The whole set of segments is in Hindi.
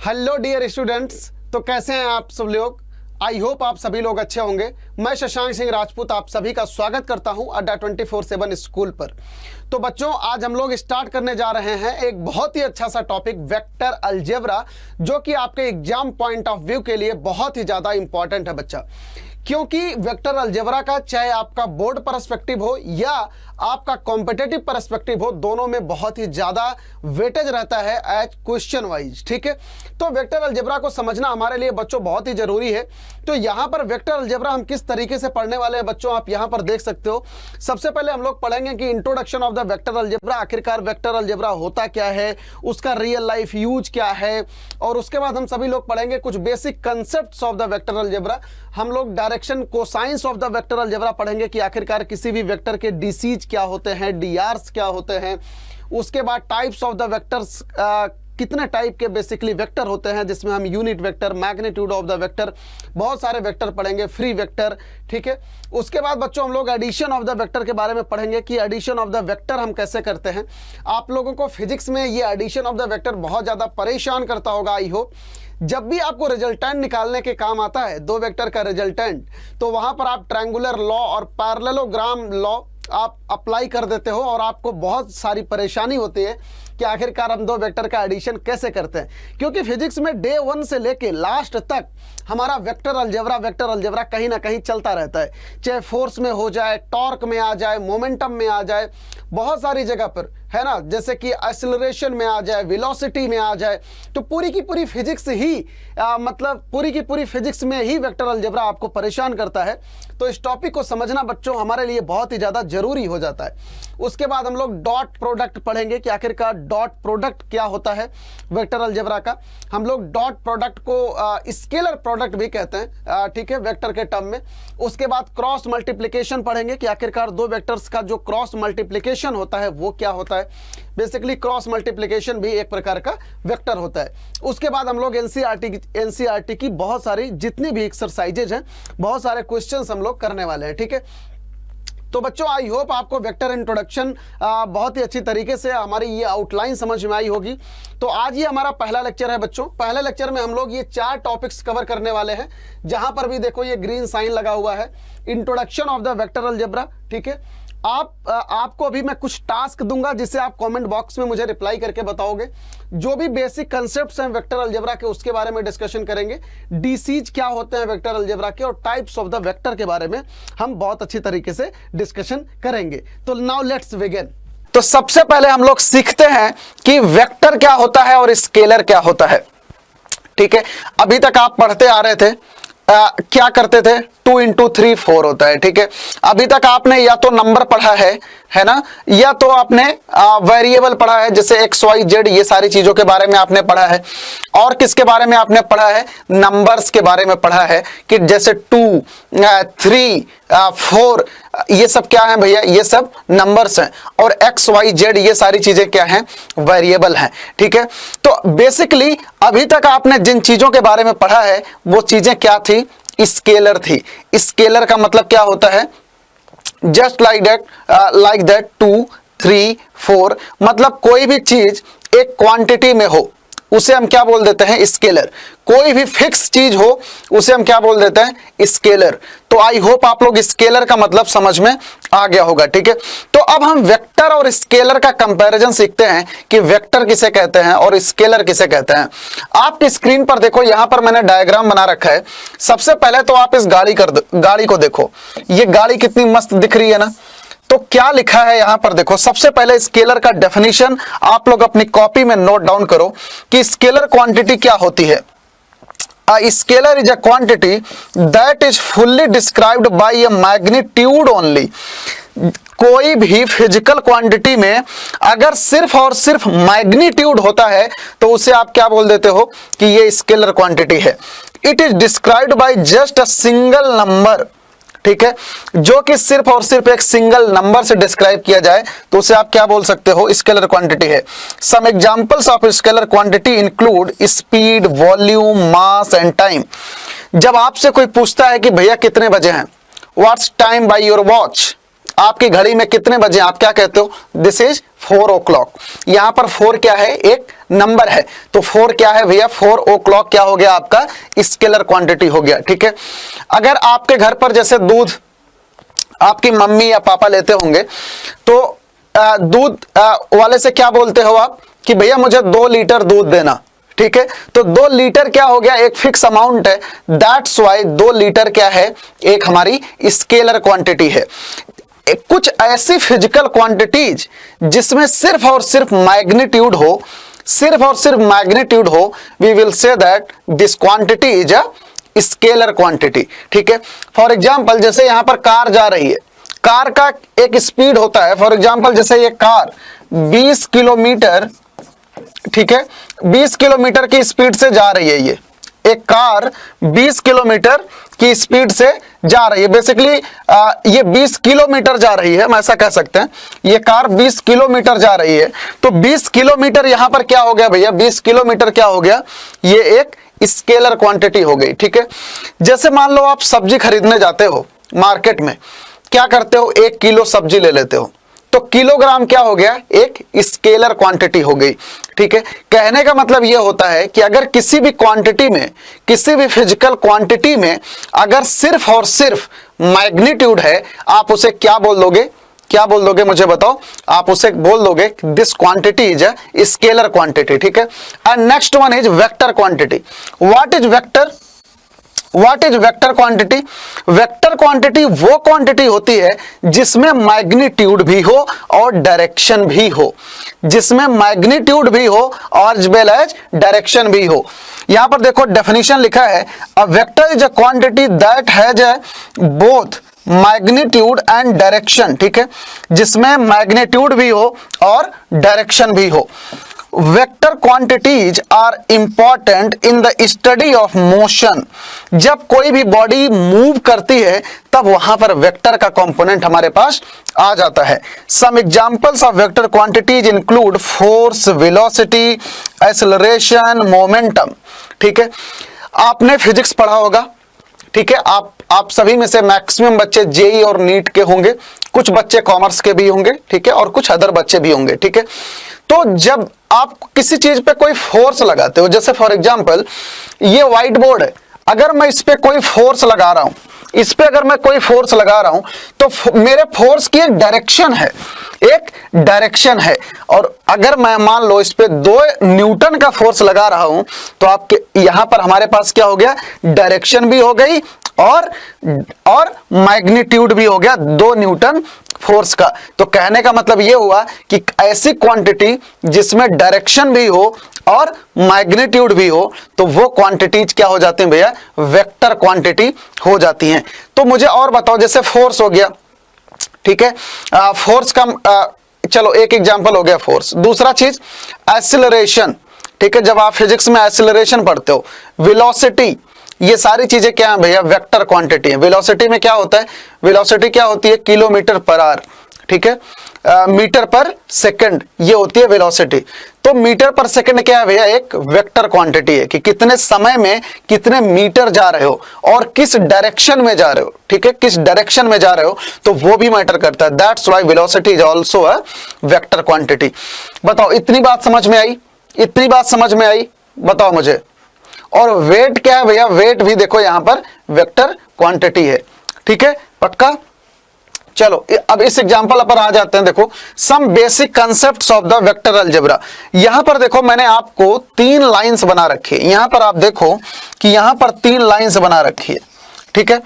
हेलो डियर स्टूडेंट्स, तो कैसे हैं आप सब लोग। आई होप आप सभी लोग अच्छे होंगे। मैं शशांक सिंह राजपूत आप सभी का स्वागत करता हूं अड्डा 24/7 स्कूल पर। तो बच्चों, आज हम लोग स्टार्ट करने जा रहे हैं एक बहुत ही अच्छा सा टॉपिक, वेक्टर अलजेब्रा, जो कि आपके एग्जाम पॉइंट ऑफ व्यू के लिए बहुत ही ज़्यादा इंपॉर्टेंट है बच्चा। क्योंकि वेक्टर अलजेब्रा का चाहे आपका बोर्ड पर्सपेक्टिव हो या आपका कॉम्पिटिटिव पर्सपेक्टिव हो, दोनों में बहुत ही ज़्यादा वेटेज रहता है एज क्वेश्चन वाइज। ठीक है, तो वेक्टर अलजेब्रा को समझना हमारे लिए बच्चों बहुत ही ज़रूरी है। तो यहाँ पर वेक्टर अलजेब्रा हम किस तरीके से पढ़ने वाले हैं बच्चों, आप यहाँ पर देख सकते हो। सबसे पहले हम लोग पढ़ेंगे कि introduction of the vector algebra, आखिरकार वेक्टर अलजेब्रा होता क्या है, उसका रियल लाइफ यूज क्या है, और उसके बाद हम सभी लोग पढ़ेंगे कुछ basic concepts of the vector algebra. हम लोग direction cosines of the vector algebra पढ़ेंगे कि आखिरकार किसी भी वेक्टर के डीसीज क्या होते हैं, डीआरस क्या होते हैं। उसके बाद टाइप्स ऑफ द वेक्टर्स, कितने टाइप के बेसिकली वेक्टर होते हैं, जिसमें हम unit vector, magnitude of the vector, बहुत सारे वेक्टर पढ़ेंगे, फ्री वेक्टर। ठीक है, उसके बाद बच्चों हम लोग एडिशन ऑफ द वेक्टर के बारे में पढ़ेंगे कि एडिशन ऑफ द वेक्टर हम कैसे करते हैं। आप लोगों को फिजिक्स में ये एडिशन ऑफ द वेक्टर बहुत ज़्यादा परेशान करता होगा। आई होप जब भी आपको रिजल्टेंट निकालने के काम आता है, दो वेक्टर का रिजल्टेंट, तो वहाँ पर आप ट्रायंगुलर लॉ और पैरेललोग्राम लॉ आप अप्लाई कर देते हो और आपको बहुत सारी परेशानी होती है कि आखिरकार हम दो वेक्टर का एडिशन कैसे करते हैं। क्योंकि फिजिक्स में डे 1 से लेके लास्ट तक हमारा वेक्टर अलजेब्रा कहीं ना कहीं चलता रहता है, चाहे फोर्स में हो जाए, टॉर्क में आ जाए, मोमेंटम में आ जाए, बहुत सारी जगह पर, है ना, जैसे कि एक्सेलरेशन में आ जाए, वेलोसिटी में आ जाए। तो पूरी की पूरी फिजिक्स ही मतलब पूरी की पूरी फिजिक्स में ही वेक्टर अलजेब्रा आपको परेशान करता है। तो इस टॉपिक को समझना बच्चों हमारे लिए बहुत ही ज़्यादा जरूरी हो जाता है। उसके बाद हम लोग डॉट प्रोडक्ट पढ़ेंगे कि आखिरकार डॉट प्रोडक्ट क्या होता है वेक्टर अलजेब्रा का। हम लोग डॉट प्रोडक्ट को स्केलर प्रोडक्ट भी कहते हैं, ठीक है, वेक्टर के टर्म में। उसके बाद क्रॉस मल्टीप्लिकेशन पढ़ेंगे कि आखिरकार दो वेक्टर्स का जो क्रॉस मल्टीप्लिकेशन होता है वो क्या होता है। बेसिकली क्रॉस मल्टीप्लिकेशन भी एक प्रकार का वेक्टर होता है। उसके बाद हम लोग एनसीईआरटी की बहुत सारी जितनी भी एक्सरसाइजेज हैं, बहुत सारे क्वेश्चंस हम लोग करने वाले हैं। ठीक है, तो बच्चों आई होप आपको वेक्टर इंट्रोडक्शन बहुत ही अच्छी तरीके से हमारी ये आउटलाइन समझ में आई होगी। तो आज ये हमारा पहला लेक्चर है बच्चों। पहले लेक्चर में हम लोग ये 4 टॉपिक्स कवर करने वाले हैं, जहां पर भी देखो ये ग्रीन साइन लगा हुआ है, introduction of the vector algebra. ठीक है, आपको अभी मैं कुछ टास्क दूंगा जिसे आप कमेंट बॉक्स में मुझे रिप्लाई करके बताओगे। जो भी बेसिक कंसेप्ट्स हैं वेक्टर अलजेब्रा के उसके बारे में डिस्कशन करेंगे। डीसीज क्या होते हैं वेक्टर अलजेब्रा के, और टाइप्स ऑफ द वेक्टर के बारे में हम बहुत अच्छी तरीके से डिस्कशन करेंगे। तो नाउ लेट्स बिगिन। तो सबसे पहले हम लोग सीखते हैं कि वेक्टर क्या होता है और स्केलर क्या होता है। ठीक है, अभी तक आप पढ़ते आ रहे थे, क्या करते थे, 2 × 3 4 होता है। ठीक है, अभी तक आपने या तो नंबर पढ़ा है ना, या तो आपने वेरिएबल पढ़ा है, जैसे एक्स वाई जेड, ये सारी चीजों के बारे में आपने पढ़ा है। और किसके बारे में आपने पढ़ा है, नंबर्स के बारे में पढ़ा है कि जैसे 2 3 4 ये सब क्या है भैया, ये सब नंबर्स हैं। और एक्स वाई जेड ये सारी चीजें क्या हैं, वेरिएबल हैं। ठीक है, तो बेसिकली अभी तक आपने जिन चीजों के बारे में पढ़ा है वो चीजें क्या थी, स्केलर थी। स्केलर का मतलब क्या होता है, जस्ट लाइक दैट 2 3 4, मतलब कोई भी चीज एक क्वांटिटी में हो उसे हम क्या बोल देते हैं, स्केलर। कोई भी फिक्स चीज हो उसे हम क्या बोल देते हैं, स्केलर। तो आई होप आप लोग स्केलर का मतलब समझ में आ गया होगा। ठीक है, तो अब हम वेक्टर और स्केलर का कंपैरिजन सीखते हैं कि वेक्टर किसे कहते हैं और स्केलर किसे कहते हैं। आपकी स्क्रीन पर देखो, यहां पर मैंने डायग्राम बना रखा है। सबसे पहले तो आप इस गाड़ी को देखो, ये गाड़ी कितनी मस्त दिख रही है ना। तो क्या लिखा है यहां पर देखो, सबसे पहले स्केलर का डेफिनेशन आप लोग अपनी कॉपी में नोट डाउन करो कि स्केलर क्वांटिटी क्या होती है। Scalar is a quantity that is fully described bye a magnitude only. कोई भी फिजिकल क्वांटिटी में अगर सिर्फ और सिर्फ मैग्नीट्यूड होता है तो उसे आप क्या बोल देते हो कि ये स्केलर क्वांटिटी है। It is described by just a single number. ठीक है, जो कि सिर्फ और सिर्फ एक सिंगल नंबर से डिस्क्राइब किया जाए तो उसे आप क्या बोल सकते हो, स्केलर क्वांटिटी है। Some examples of scalar quantity include speed, volume, mass and time. जब आपसे कोई पूछता है कि भैया कितने बजे हैं, what's time by your watch, आपकी घड़ी में कितने बजे, आप क्या कहते हो, दिस इज 4 o'clock। यहां पर 4 क्या है, एक नंबर है, तो 4 क्या है भैया, 4 o'clock क्या हो गया आपका, स्केलर क्वांटिटी हो गया। ठीक है, अगर आपके घर पर जैसे दूध आपकी मम्मी या पापा लेते होंगे, तो दूध वाले से क्या बोलते हो आप कि भैया मुझे 2 लीटर दूध देना। ठीक है, तो 2 लीटर क्या हो गया, एक फिक्स अमाउंट है, दैट्स वाई 2 लीटर क्या है, एक हमारी स्केलर क्वांटिटी है। कुछ ऐसी फिजिकल क्वांटिटीज जिसमें सिर्फ और सिर्फ मैग्नीट्यूड हो, सिर्फ और सिर्फ मैग्नीट्यूड हो, we will say that this quantity is a scalar quantity. ठीक है, फॉर एग्जांपल जैसे यहां पर कार जा रही है, कार का एक स्पीड होता है, फॉर एग्जांपल जैसे ये कार 20 किलोमीटर, ठीक है, 20 किलोमीटर की स्पीड से जा रही है, ये एक कार 20 किलोमीटर की स्पीड से जा रही है। बेसिकली ये 20 किलोमीटर जा रही है, हम ऐसा कह सकते हैं, ये कार 20 किलोमीटर जा रही है। तो 20 किलोमीटर यहां पर क्या हो गया भैया, 20 किलोमीटर क्या हो गया, ये एक स्केलर क्वांटिटी हो गई। ठीक है, जैसे मान लो आप सब्जी खरीदने जाते हो मार्केट में, क्या करते हो, 1 किलो सब्जी ले लेते हो, तो किलोग्राम क्या हो गया, एक स्केलर क्वांटिटी हो गई। ठीक है, कहने का मतलब यह होता है कि अगर किसी भी क्वांटिटी में, किसी भी फिजिकल क्वांटिटी में अगर सिर्फ और सिर्फ मैग्नीट्यूड है, आप उसे क्या बोल दोगे, क्या बोल दोगे मुझे बताओ, आप उसे बोल दोगे this quantity is a scalar quantity. ठीक है, and next one is vector quantity. What is vector, what is vector quantity, vector quantity वो क्वांटिटी होती है जिसमें मैग्नीट्यूड भी हो और डायरेक्शन भी हो, जिसमें मैग्नीट्यूड भी हो और वेल एज डायरेक्शन भी हो। यहां पर देखो डेफिनेशन लिखा है, a vector is a quantity that has both magnitude and direction. ठीक है, जिसमें मैग्नीट्यूड भी हो और डायरेक्शन भी हो। Vector quantities are important in the study of motion. जब कोई भी बॉडी मूव करती है तब वहां पर वेक्टर का कंपोनेंट हमारे पास आ जाता है। Some examples of vector quantities include force, velocity, acceleration, momentum. ठीक है, आपने फिजिक्स पढ़ा होगा। ठीक है, आप सभी में से मैक्सिमम बच्चे जेई और नीट के होंगे, कुछ बच्चे कॉमर्स के भी होंगे, ठीक है, और कुछ अदर बच्चे भी होंगे। ठीक है, तो जब आप किसी चीज पे कोई फोर्स लगाते हो, जैसे फॉर एग्जांपल ये व्हाइट बोर्ड है, अगर मैं इस पे कोई फोर्स लगा रहा हूं, इस पे अगर मैं कोई फोर्स लगा रहा हूं, तो मेरे फोर्स की एक डायरेक्शन है, एक डायरेक्शन है। और अगर मैं मान लो इस पे 2 न्यूटन का फोर्स लगा रहा हूं, तो आपके यहां पर हमारे पास क्या हो गया, डायरेक्शन भी हो गई और मैग्नीट्यूड भी हो गया 2 न्यूटन फोर्स का। तो कहने का मतलब यह हुआ कि ऐसी क्वांटिटी जिसमें डायरेक्शन भी हो और मैग्नीट्यूड भी हो, तो वो क्वांटिटीज क्या हो जाती हैं भैया, वेक्टर क्वांटिटी हो जाती हैं। तो मुझे और बताओ, जैसे फोर्स हो गया, ठीक है, फोर्स का चलो एक एग्जांपल हो गया फोर्स। दूसरा चीज एक्सीलरेशन। ठीक है, जब आप फिजिक्स में एक्सीलरेशन पढ़ते हो, वेलोसिटी, ये सारी चीजें क्या है भैया, वेक्टर क्वांटिटी है। वेलोसिटी में क्या होता है, वेलोसिटी क्या होती है, किलोमीटर पर आवर। ठीक है, मीटर पर सेकंड, ये होती है वेलोसिटी। तो मीटर पर सेकंड क्या है भैया, एक वेक्टर क्वांटिटी है कि कितने समय में कितने मीटर जा रहे हो और किस डायरेक्शन में जा रहे हो। ठीक है, किस डायरेक्शन में जा रहे हो, तो वो भी मैटर करता है। That's why velocity is also a vector quantity. बताओ, इतनी बात समझ में आई, इतनी बात समझ में आई, बताओ मुझे। और वेट क्या है भैया, वेट भी देखो यहां पर वेक्टर क्वांटिटी है। ठीक है, पक्का। चलो अब इस एग्जांपल पर आ जाते हैं। देखो, some basic concepts of the vector algebra. यहां पर देखो मैंने आपको 3 लाइंस बना रखी है। यहां पर आप देखो कि यहां पर 3 लाइंस बना रखी है। ठीक है,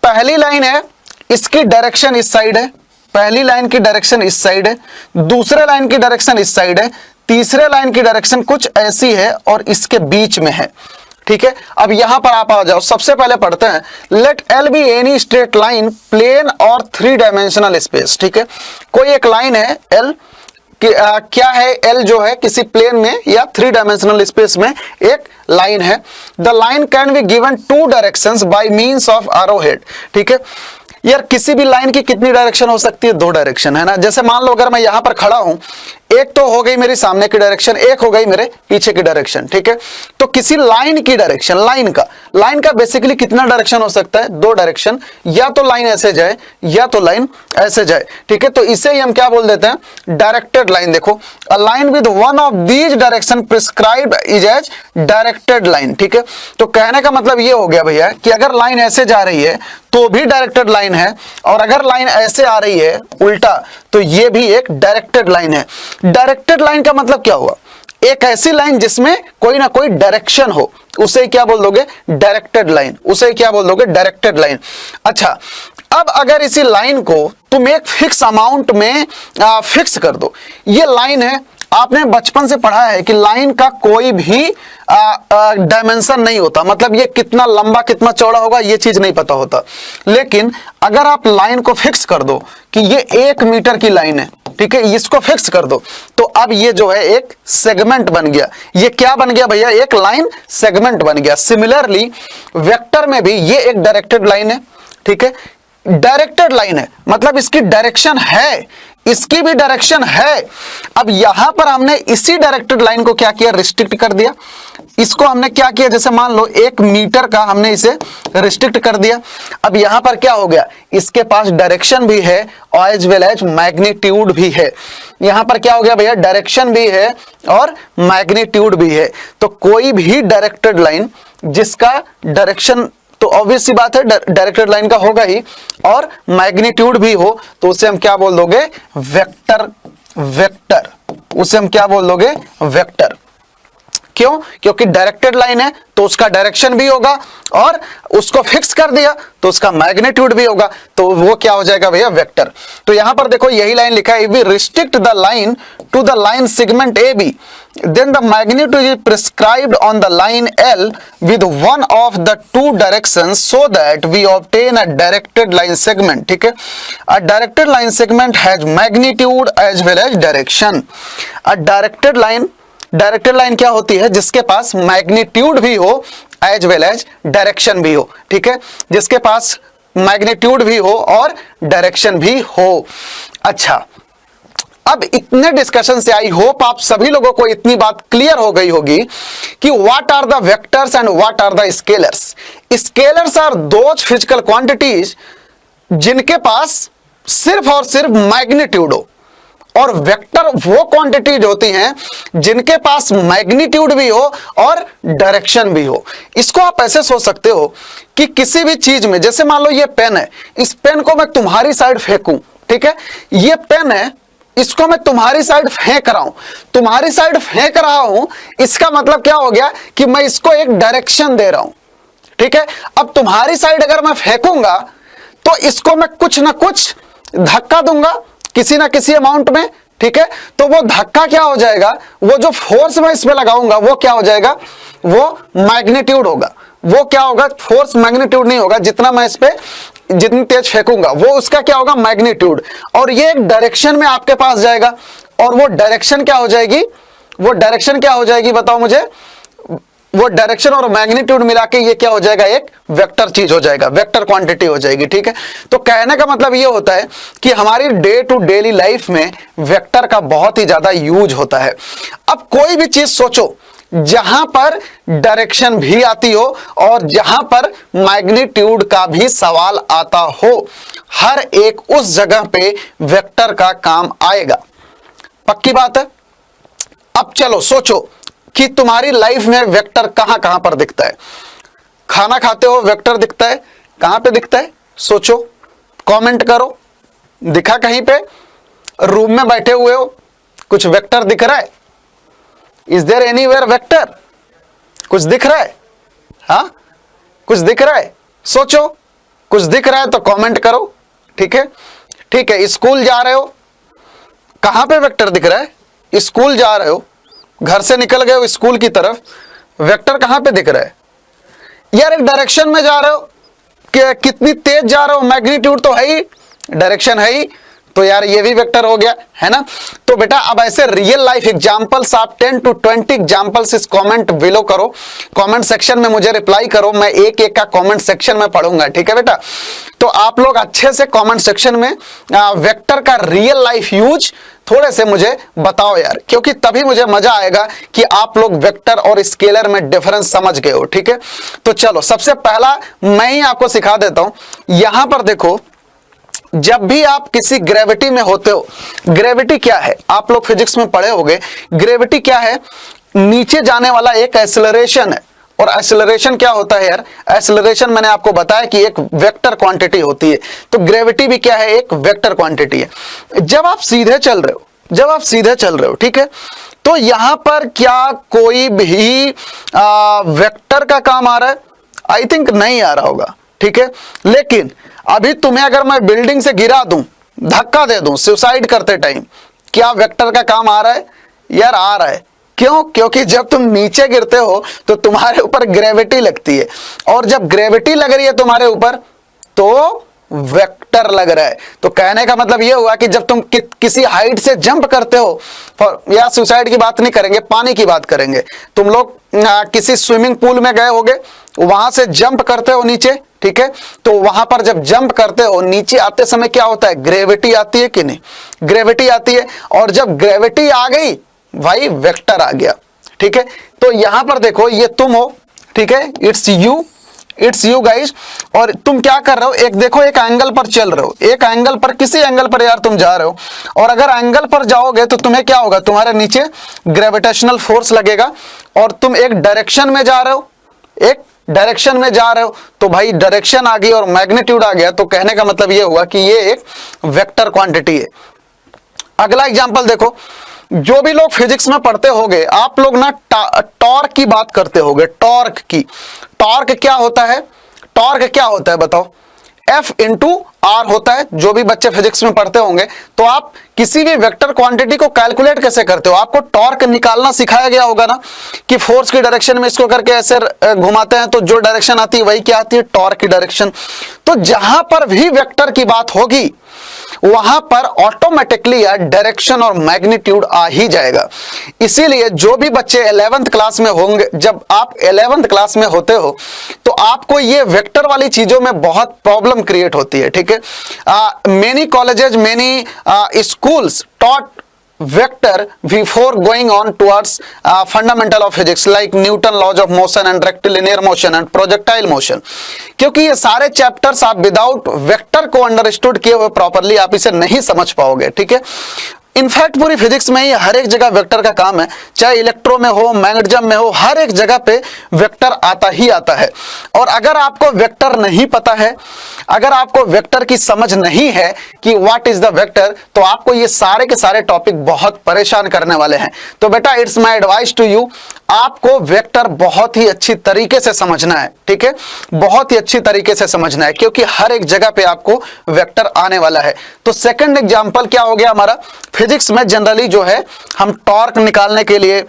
पहली लाइन है, इसकी डायरेक्शन इस साइड है, पहली लाइन की डायरेक्शन इस साइड है, दूसरे लाइन की डायरेक्शन इस साइड है, तीसरे लाइन की डायरेक्शन कुछ ऐसी है और इसके बीच में है। ठीक है, अब यहां पर आप आ जाओ, सबसे पहले पढ़ते हैं, let L be any straight line, plane और 3 डायमेंशनल स्पेस। ठीक है, कोई एक लाइन है एल, क्या है एल, जो है किसी प्लेन में या 3 डायमेंशनल स्पेस में एक लाइन है। The line can be given 2 directions by means of arrow head. ठीक है यार, किसी भी लाइन की कितनी डायरेक्शन हो सकती है, 2 डायरेक्शन है ना। जैसे मान लो अगर मैं यहां पर खड़ा हूं, एक तो हो गई मेरी सामने की डायरेक्शन, एक हो गई मेरे पीछे की डायरेक्शन, ठीक है। तो किसी लाइन की डायरेक्शन, लाइन का बेसिकली कितना डायरेक्शन हो सकता है? दो डायरेक्शन, या तो लाइन ऐसे जाए या तो लाइन ऐसे जाए, ठीक है। तो इसे ही हम क्या बोल देते हैं? Directed line. देखो, a line with one of these direction prescribed is as directed line, ठीक है। तो कहने का मतलब ये हो गया भैया कि अगर लाइन ऐसे जा रही है तो भी डायरेक्टेड लाइन है, और अगर लाइन ऐसे आ रही है उल्टा तो ये भी एक डायरेक्टेड लाइन है। डायरेक्टेड लाइन का मतलब क्या हुआ? एक ऐसी लाइन जिसमें कोई ना कोई डायरेक्शन हो, उसे क्या बोल दोगे? Directed line. उसे क्या बोल दोगे? Directed line. अच्छा, अब अगर इसी लाइन को तुम एक फिक्स अमाउंट में फिक्स कर दो, ये लाइन है, आपने बचपन से पढ़ा है कि लाइन का कोई भी डायमेंशन नहीं होता, मतलब ये कितना लंबा कितना चौड़ा होगा ये चीज नहीं पता होता। लेकिन अगर आप लाइन को फिक्स कर दो कि ये 1 मीटर की लाइन है, ठीक है, इसको फिक्स कर दो, तो अब ये जो है एक सेगमेंट बन गया। ये क्या बन गया भैया? एक लाइन सेगमेंट बन गया। सिमिलरली वेक्टर में भी ये एक डायरेक्टेड लाइन है, ठीक है। डायरेक्टेड लाइन है मतलब इसकी डायरेक्शन है, इसकी भी डायरेक्शन है। अब यहां पर हमने इसी डायरेक्टेड लाइन को क्या किया? रिस्ट्रिक्ट कर दिया। इसको हमने क्या किया? जैसे मान लो 1 मीटर का हमने इसे रिस्ट्रिक्ट कर दिया। अब यहां पर क्या हो गया? इसके पास डायरेक्शन भी है और एज वेल एज मैग्नीट्यूड भी है। यहां पर क्या हो गया भैया? डायरेक्शन भी है और मैग्नीट्यूड भी है। तो कोई भी डायरेक्टेड लाइन जिसका डायरेक्शन तो ऑब्वियस सी बात है डायरेक्टेड लाइन का होगा ही, और मैग्नीट्यूड भी हो, तो उसे हम क्या बोल दोगे? वेक्टर। वेक्टर, उसे हम क्या बोल दोगे? वेक्टर। क्यों? क्योंकि डायरेक्टेड लाइन है तो उसका डायरेक्शन भी होगा, और उसको फिक्स कर दिया तो उसका मैग्नीट्यूड भी होगा, तो वो क्या हो जाएगा भैया? वेक्टर। तो यहां पर देखो यही लाइन लिखा है, we restrict the line to the line segment A B, then the magnitude is prescribed on the line L with one of the two directions so that we obtain a directed line segment, ठीक है। A directed line segment has magnitude as well as direction. A directed line क्या होती है? जिसके पास मैग्नीट्यूड भी हो एज वेल एज डायरेक्शन भी हो, ठीक है, जिसके पास मैग्नीट्यूड भी हो और डायरेक्शन भी हो। अच्छा, अब इतने डिस्कशन से आई होप आप सभी लोगों को इतनी बात क्लियर हो गई होगी कि what are the vectors and what are the scalars. Scalars are those physical quantities जिनके पास सिर्फ और सिर्फ मैग्नीट्यूड हो, और वेक्टर वो क्वांटिटीज होती हैं जिनके पास मैग्नीट्यूड भी हो और डायरेक्शन भी हो। इसको आप ऐसे सोच सकते हो कि किसी भी चीज में, जैसे मान लो ये पेन है, इस पेन को मैं तुम्हारी साइड फेंकूं, ठीक है, ये पेन है, इसको मैं तुम्हारी साइड फेंक रहा हूं, तुम्हारी साइड फेंक रहा हूं, इसका मतलब क्या हो गया कि मैं इसको एक डायरेक्शन दे रहा हूं, ठीक है। अब तुम्हारी साइड अगर मैं फेंकूंगा तो इसको मैं कुछ ना कुछ धक्का दूंगा किसी ना किसी अमाउंट में, ठीक है। तो वो धक्का क्या हो जाएगा? वो जो फोर्स मैं इस पे लगाऊंगा वो क्या हो जाएगा? वो मैग्नीट्यूड होगा। वो क्या होगा? फोर्स मैग्नीट्यूड नहीं होगा, जितना मैं इस पे जितनी तेज फेंकूंगा वो उसका क्या होगा? मैग्नीट्यूड। और ये एक डायरेक्शन में आपके पास जाएगा, और वो डायरेक्शन क्या हो जाएगी? वो डायरेक्शन क्या हो जाएगी बताओ मुझे? वो डायरेक्शन और मैग्नीट्यूड मिला के ये क्या हो जाएगा? एक वेक्टर चीज हो जाएगा, वेक्टर क्वांटिटी हो जाएगी, ठीक है। तो कहने का मतलब ये होता है कि हमारी डे टू डेली लाइफ में वेक्टर का बहुत ही ज्यादा यूज होता है। अब कोई भी चीज सोचो जहां पर डायरेक्शन भी आती हो और जहां पर मैग्नीट्यूड का भी सवाल आता हो, हर एक उस जगह पे वेक्टर का काम आएगा। पक्की बात है। अब चलो सोचो कि तुम्हारी लाइफ में वेक्टर कहां कहां पर दिखता है। खाना खाते हो वेक्टर दिखता है, कहां पे दिखता है? सोचो, कमेंट करो, दिखा कहीं पे? रूम में बैठे हुए हो, कुछ वेक्टर दिख रहा है? Is there anywhere vector? कुछ दिख रहा है? हाँ, कुछ दिख रहा है? सोचो, कुछ दिख रहा है तो कमेंट करो, ठीक है। ठीक है, स्कूल जा रहे हो, कहां पे वेक्टर दिख रहा है? स्कूल जा रहे हो, घर से निकल गए हो स्कूल की तरफ, वेक्टर कहां पे दिख रहा है? यार एक डायरेक्शन में जा रहे हो, कितनी तेज जा रहे हो, मैग्नीट्यूड तो है ही, डायरेक्शन है ही, तो यार ये भी वेक्टर हो गया, है ना। तो बेटा अब ऐसे रियल लाइफ एग्जांपल्स आप 10 to 20 एग्जांपल्स इस कमेंट बिलो करो, कमेंट सेक्शन में मुझे रिप्लाई करो, मैं एक एक का कमेंट सेक्शन में पढ़ूंगा, ठीक है बेटा। तो आप लोग अच्छे से कमेंट सेक्शन में वेक्टर का रियल लाइफ यूज थोड़े से मुझे बताओ यार, क्योंकि तभी मुझे मजा आएगा कि आप लोग वेक्टर और स्केलर में डिफरेंस समझ गए हो, ठीक है। तो चलो सबसे पहला मैं ही आपको सिखा देता हूं। यहां पर देखो, जब भी आप किसी ग्रेविटी में होते हो, ग्रेविटी क्या है आप लोग फिजिक्स में पढ़े होंगे, ग्रेविटी क्या है, नीचे जाने वाला एक एक्सेलरेशन है। और एक्सेलरेशन क्या होता है यार, एक्सेलरेशन मैंने आपको बताया कि एक वेक्टर क्वांटिटी होती है, तो ग्रेविटी भी क्या है, एक वेक्टर क्वांटिटी है। जब आप सीधे चल रहे हो, जब आप सीधे चल रहे हो, ठीक है, तो यहां पर क्या कोई भी वेक्टर का काम आ रहा है? आई थिंक नहीं आ रहा होगा, ठीक है। लेकिन अभी तुम्हें अगर मैं बिल्डिंग से गिरा दूं, धक्का दे दूं सुसाइड करते टाइम, क्या वेक्टर का काम आ रहा है? यार आ रहा है। क्यों? क्योंकि जब तुम नीचे गिरते हो तो तुम्हारे ऊपर ग्रेविटी लगती है, और जब ग्रेविटी लग रही है तुम्हारे ऊपर तो वेक्टर लग रहा है। तो कहने का मतलब यह हुआ कि जब तुम किसी हाइट से जंप करते हो, या सुसाइड की बात नहीं करेंगे, पानी की बात करेंगे, तुम लोग किसी स्विमिंग पूल में गए होगे, वहां से जंप करते हो नीचे, ठीक है, तो वहां पर जब जंप करते हो नीचे आते समय क्या होता है, ग्रेविटी आती है कि नहीं, ग्रेविटी आती है। और जब ग्रेविटी आ गई भाई वेक्टर आ गया, ठीक है। तो यहां पर देखो ये तुम हो, ठीक है, इट्स यू गाइस, और तुम क्या कर रहे हो, एक देखो एक एंगल पर चल रहे हो, एक एंगल पर, किसी एंगल पर यार तुम जा रहे हो, और अगर एंगल पर जाओगे तो तुम्हें क्या होगा, तुम्हारे नीचे ग्रेविटेशनल फोर्स लगेगा, और तुम एक डायरेक्शन में जा रहे हो, एक डायरेक्शन में जा रहे हो, तो भाई डायरेक्शन आ गई और मैग्नीट्यूड आ गया, तो कहने का मतलब ये हुआ कि ये एक वेक्टर क्वांटिटी है। अगला एग्जांपल देखो, जो भी लोग फिजिक्स में पढ़ते होंगे आप लोग ना टॉर्क की बात करते होंगे, टॉर्क की। टॉर्क क्या होता है, टॉर्क क्या होता है बताओ, F इंटू आर होता है। जो भी बच्चे फिजिक्स में पढ़ते होंगे तो आप किसी भी वेक्टर क्वांटिटी को कैलकुलेट कैसे करते हो, आपको टॉर्क निकालना सिखाया गया होगा ना, कि फोर्स की डायरेक्शन में इसको करके ऐसे घुमाते हैं तो जो डायरेक्शन आती है वही क्या आती है, टॉर्क की डायरेक्शन। तो जहां पर भी वेक्टर की बात होगी वहां पर ऑटोमेटिकली यार डायरेक्शन और मैग्नीट्यूड आ ही जाएगा। इसीलिए जो भी बच्चे 11th क्लास में होंगे, जब आप 11th क्लास में होते हो तो आपको ये वेक्टर वाली चीजों में बहुत प्रॉब्लम क्रिएट होती है, ठीक है। Many colleges, many schools taught vector before going on towards fundamental of physics like Newton laws of motion and rectilinear motion and projectile motion, क्योंकि ये सारे चैप्टर्स आप विदाउट वेक्टर को अंडरस्टूड किए हुए प्रॉपरली आप इसे नहीं समझ पाओगे, ठीक है। इनफैक्ट पूरी फिजिक्स में ही हर एक जगह वेक्टर का काम है, चाहे इलेक्ट्रो में हो, मैग्नेटिज्म में हो, हर एक जगह पे वेक्टर आता ही आता है। और अगर आपको वेक्टर नहीं पता है, अगर आपको वेक्टर की समझ नहीं है कि व्हाट इज द वेक्टर, तो आपको ये सारे के सारे टॉपिक बहुत परेशान करने वाले हैं। तो बेटा it's my advice to you, आपको वेक्टर बहुत ही अच्छी तरीके से समझना है, ठीक है, बहुत ही अच्छी तरीके से समझना है, क्योंकि हर एक जगह पे आपको वेक्टर आने वाला है। तो सेकंड एग्जांपल क्या हो गया हमारा, फिजिक्स में जनरली जो है हम टॉर्क निकालने के लिए,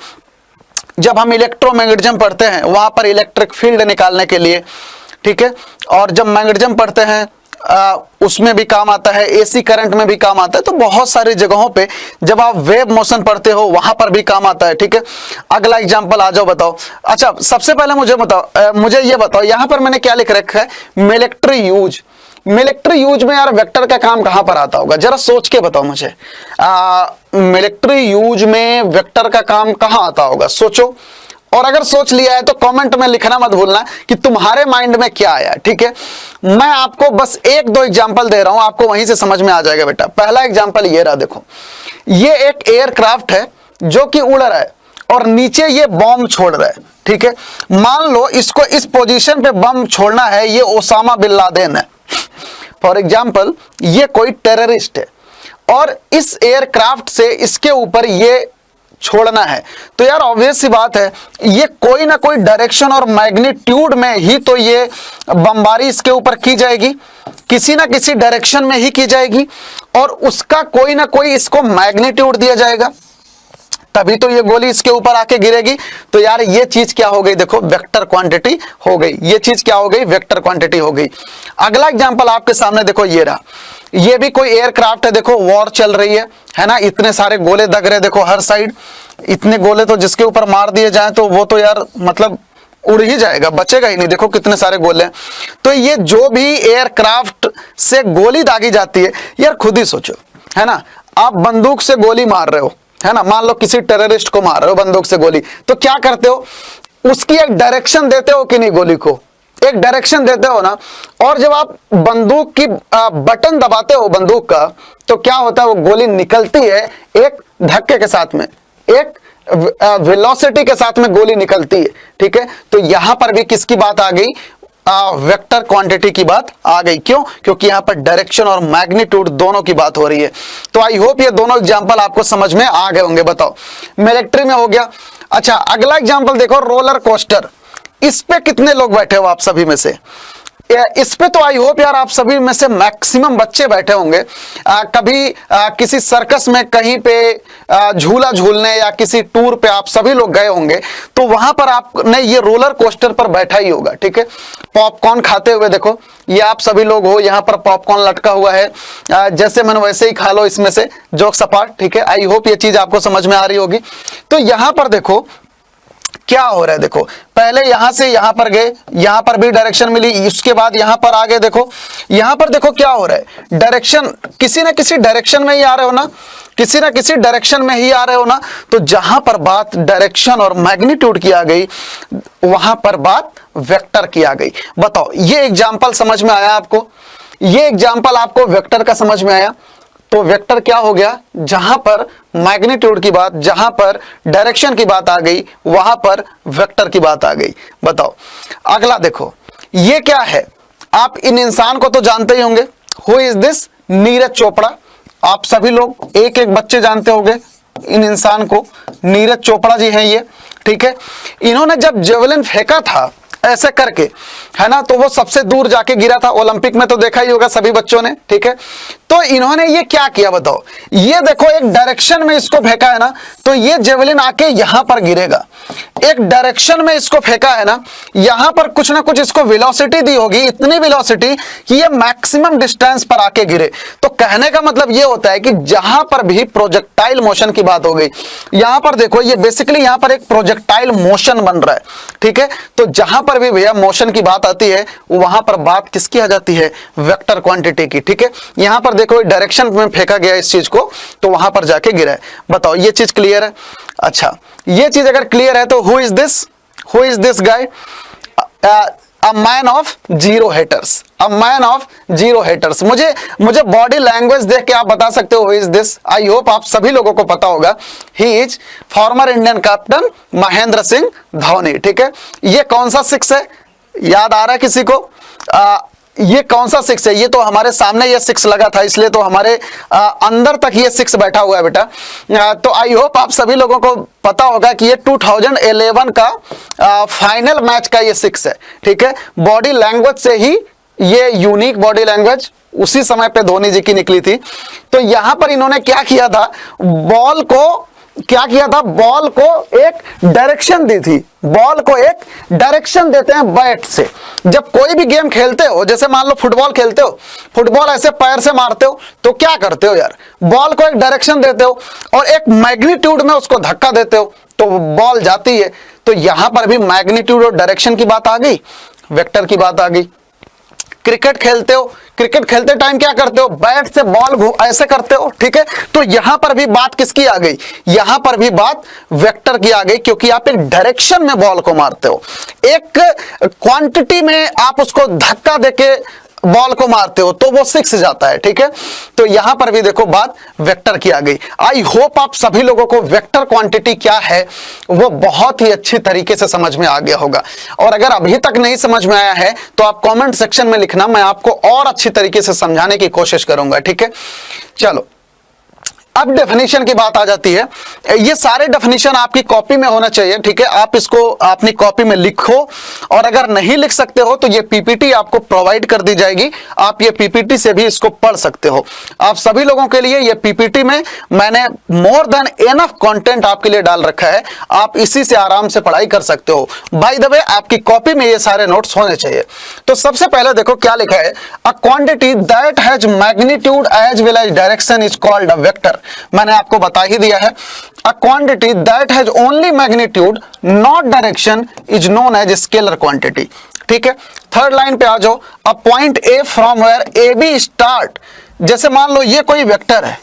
जब हम इलेक्ट्रोमैग्नेटिज्म पढ़ते हैं वहां पर इलेक्ट्रिक फील्ड निकालने के लिए, ठीक है, और जब मैग्नेटिज्म पढ़ते हैं उसमें भी काम आता है, एसी करंट में भी काम आता है। तो बहुत सारी जगहों पे जब आप वेव मोशन पढ़ते हो वहां पर भी काम आता है, ठीक है। अगला एग्जांपल आ जाओ, बताओ। अच्छा सबसे पहले मुझे बताओ, मुझे ये बताओ यहां पर मैंने क्या लिख रखा है, मिलिट्री यूज। मिलिट्री यूज में यार वेक्टर का काम कहां पर आता होगा, जरा सोच के बताओ मुझे। मिलिट्री यूज में वेक्टर का काम कहां आता होगा, सोचो। और अगर सोच लिया है तो कमेंट में लिखना मत भूलना कि तुम्हारे माइंड में क्या आया, ठीक है। मैं आपको बस एक दो एग्जांपल दे रहा हूं, आपको वहीं से समझ में आ जाएगा बेटा। पहला एग्जांपल ये रहा, देखो ये एक एयरक्राफ्ट है जो कि उड़ रहा है और नीचे ये बॉम्ब छोड़ रहा है, ठीक है। मान लो इसको इस पोजीशन पे बम छोड़ना है, ये ओसामा बिन लादेन है फॉर एग्जाम्पल, ये कोई टेररिस्ट है और इस एयरक्राफ्ट से इसके ऊपर ये छोड़ना है। तो यार ऑब्वियस सी बात है, ये कोई ना कोई डायरेक्शन और मैग्नीट्यूड में ही तो ये बमबारी इसके ऊपर की जाएगी, किसी ना किसी डायरेक्शन में ही की जाएगी, और उसका कोई ना कोई इसको मैग्नीट्यूड दिया जाएगा, तभी तो ये गोली इसके ऊपर आके गिरेगी। तो यार ये चीज क्या हो गई, देखो वेक्टर क्वांटिटी हो गई, ये चीज क्या हो गई, वेक्टर क्वांटिटी हो गई। अगला एग्जांपल आपके सामने देखो ये रहा, ये भी कोई एयरक्राफ्ट है, देखो वॉर चल रही है ना, इतने सारे गोले दग रहे, देखो हर साइड इतने गोले, तो जिसके ऊपर मार दिए जाए तो वो तो यार मतलब उड़ ही जाएगा, बचेगा ही नहीं, देखो कितने सारे गोले हैं। तो ये जो भी एयरक्राफ्ट से गोली दागी जाती है, यार खुद ही सोचो, है ना, आप बंदूक से गोली मार रहे हो, है ना, मान लो किसी टेररिस्ट को मार रहे हो बंदूक से गोली, तो क्या करते हो, उसकी एक डायरेक्शन देते हो कि नहीं, गोली को एक डायरेक्शन देते हो ना। और जब आप बंदूक की बटन दबाते हो बंदूक का, तो क्या होता है, वो गोली निकलती है एक धक्के के साथ में, एक वेलोसिटी के साथ में गोली निकलती है, ठीक है। तो यहां पर भी किसकी बात आ गई, वेक्टर क्वांटिटी की बात आ गई। क्यों? क्योंकि यहां पर डायरेक्शन और मैग्नीट्यूड दोनों की बात हो रही है। तो आई होप ये दोनों एग्जांपल आपको समझ में आ गए होंगे। बताओ, मिलिट्री में हो गया। अच्छा, अगला एग्जांपल देखो, रोलर कोस्टर। इस पे कितने लोग बैठे हो आप सभी में से? इस पे तो आई होप यार आप सभी में से मैक्सिमम बच्चे बैठे होंगे। कभी किसी सर्कस में कहीं पे झूला झूलने या किसी टूर पे आप सभी लोग गए होंगे, तो वहां पर आपने ये रोलर कोस्टर पर बैठा ही होगा, ठीक है। पॉपकॉर्न खाते हुए देखो, ये आप सभी लोग हो, यहाँ पर पॉपकॉर्न लटका हुआ है, जैसे मन वैसे ही खा लो इसमें से, जोक सपाट, ठीक है। आई होप ये चीज आपको समझ में आ रही होगी। तो यहां पर देखो क्या हो रहा है, देखो पहले यहां से यहां पर गए, यहां पर भी डायरेक्शन मिली, उसके बाद यहां पर आगे देखो, यहां पर देखो क्या हो रहा है, डायरेक्शन किसी ना किसी डायरेक्शन में ही आ रहे हो ना, किसी ना किसी डायरेक्शन में ही आ रहे हो ना। तो जहां पर बात डायरेक्शन और मैग्नीट्यूड की आ गई, वहां पर बात वेक्टर की आ गई। बताओ, ये एग्जाम्पल समझ में आया आपको? ये एग्जाम्पल आपको वेक्टर का समझ में आया? तो वेक्टर क्या हो गया, जहां पर मैग्नीट्यूड की बात, जहां पर डायरेक्शन की बात आ गई, वहां पर वेक्टर की बात आ गई। बताओ, अगला देखो, ये क्या है? आप इन इंसान को तो जानते ही होंगे। Who is this? Neeraj Chopra. आप सभी लोग एक एक बच्चे जानते होंगे इन इंसान को, नीरज चोपड़ा जी हैं ये, ठीक है। इन्होंने जब जेवलिन फेंका था ऐसे करके, है ना, तो वो सबसे दूर जाके गिरा था। ओलंपिक में तो देखा ही होगा सभी बच्चों ने, ठीक है। तो इन्होंने ये क्या किया बताओ, ये देखो एक डायरेक्शन में इसको फेंका है ना, तो ये जेवलिन आके यहां पर गिरेगा। एक डायरेक्शन में इसको फेंका है ना, यहां पर कुछ ना कुछ इसको वेलोसिटी दी होगी, इतनी वेलोसिटी कि ये मैक्सिमम डिस्टेंस पर आके गिरे। तो कहने का मतलब ये होता है कि जहां पर भी प्रोजेक्टाइल मोशन की बात हो गई, यहां पर देखो ये बेसिकली यहां पर एक प्रोजेक्टाइल मोशन बन रहा है, ठीक है। तो जहां पर भी भैया मोशन की बात आती है, वहां पर बात किसकी आ जाती है? वेक्टर क्वांटिटी की, ठीक है। यहां पर देखो डायरेक्शन में फेंका गया इस चीज को, तो वहां पर जाके गिरा है। बताओ, ये चीज क्लियर है? अच्छा, ये चीज अगर क्लियर है तो who is this? Who is this guy? A man of zero haters, a man of zero haters. मुझे बॉडी लैंग्वेज देख के आप बता सकते हो who is this. I hope आप सभी लोगों को पता होगा। He is former Indian captain Mahendra Singh Dhoni, ठीक है। ये कौन सा सिक्स है, याद आ रहा है किसी को? ये कौन सा सिक्स है? ये तो हमारे सामने ये सिक्स लगा था, इसलिए तो हमारे अंदर तक ये सिक्स बैठा हुआ है बेटा। तो आई होप आप सभी लोगों को पता होगा कि ये 2011 का फाइनल मैच का ये सिक्स है, ठीक है। बॉडी लैंग्वेज से ही ये यूनिक बॉडी लैंग्वेज उसी समय पे धोनी जी की निकली थी। तो यहां पर इन्होंने क्या किया था, बॉल को क्या किया था, बॉल को एक डायरेक्शन दी थी। बॉल को एक डायरेक्शन देते हैं बैट से। जब कोई भी गेम खेलते हो, जैसे मान लो फुटबॉल खेलते हो, फुटबॉल ऐसे पैर से मारते हो, तो क्या करते हो यार, बॉल को एक डायरेक्शन देते हो और एक मैग्नीट्यूड में उसको धक्का देते हो, तो बॉल जाती है। तो यहां पर भी मैग्नीट्यूड और डायरेक्शन की बात आ गई, वेक्टर की बात आ गई। क्रिकेट खेलते हो, क्रिकेट खेलते टाइम क्या करते हो, बैट से बॉल ऐसे करते हो, ठीक है। तो यहां पर भी बात किसकी आ गई, यहां पर भी बात वेक्टर की आ गई, क्योंकि आप एक डायरेक्शन में बॉल को मारते हो, एक क्वांटिटी में आप उसको धक्का देके बॉल को मारते हो, तो वो सिक्स जाता है, ठीक है। तो यहां पर भी देखो बात वेक्टर की आ गई। आई होप आप सभी लोगों को वेक्टर क्वांटिटी क्या है वो बहुत ही अच्छी तरीके से समझ में आ गया होगा। और अगर अभी तक नहीं समझ में आया है तो आप कमेंट सेक्शन में लिखना, मैं आपको और अच्छी तरीके से समझाने की कोशिश करूंगा, ठीक है। चलो, अब डेफिनेशन की बात आ जाती है। ये सारे डेफिनेशन आपकी कॉपी में होना चाहिए, ठीक है। आप इसको अपनी कॉपी में लिखो, और अगर नहीं लिख सकते हो तो ये पीपीटी आपको प्रोवाइड कर दी जाएगी, आप ये पीपीटी से भी इसको पढ़ सकते हो। आप सभी लोगों के लिए ये पीपीटी में मैंने मोर देन एनफ कंटेंट आपके लिए डाल रखा है, आप इसी से आराम से पढ़ाई कर सकते हो। बाय द वे आपकी कॉपी में ये सारे नोट्स होने चाहिए। तो सबसे पहले देखो क्या लिखा है, a quantity that has magnitude as well as direction is called a vector. मैंने आपको बता ही दिया है, a quantity that has only magnitude not direction is known as scalar quantity, ठीक है। थर्ड लाइन पे आ जाओ, a point A from where A B start. जैसे मान लो ये कोई वेक्टर है,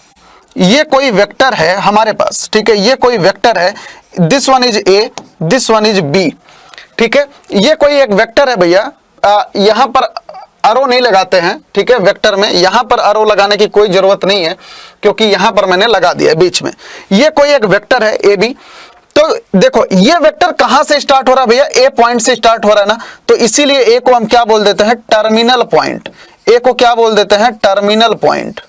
ये कोई वेक्टर है हमारे पास, ठीक है, ये कोई वेक्टर है, this one is A, this one is B, ठीक है। ये कोई एक वेक्टर है भैया, यहां पर अरो नहीं लगाते हैं, ठीक है, वेक्टर में यहां पर अरो लगाने की कोई जरूरत नहीं है, क्योंकि यहां पर मैंने लगा दिया बीच में। ये कोई एक वेक्टर है ए बी, तो देखो ये वेक्टर कहां से स्टार्ट हो रहा है भैया, ए पॉइंट से स्टार्ट हो रहा है ना, तो इसीलिए ए को हम क्या बोल देते हैं, टर्मिनल पॉइंट। ए को क्या बोल देते हैं, टर्मिनल पॉइंट,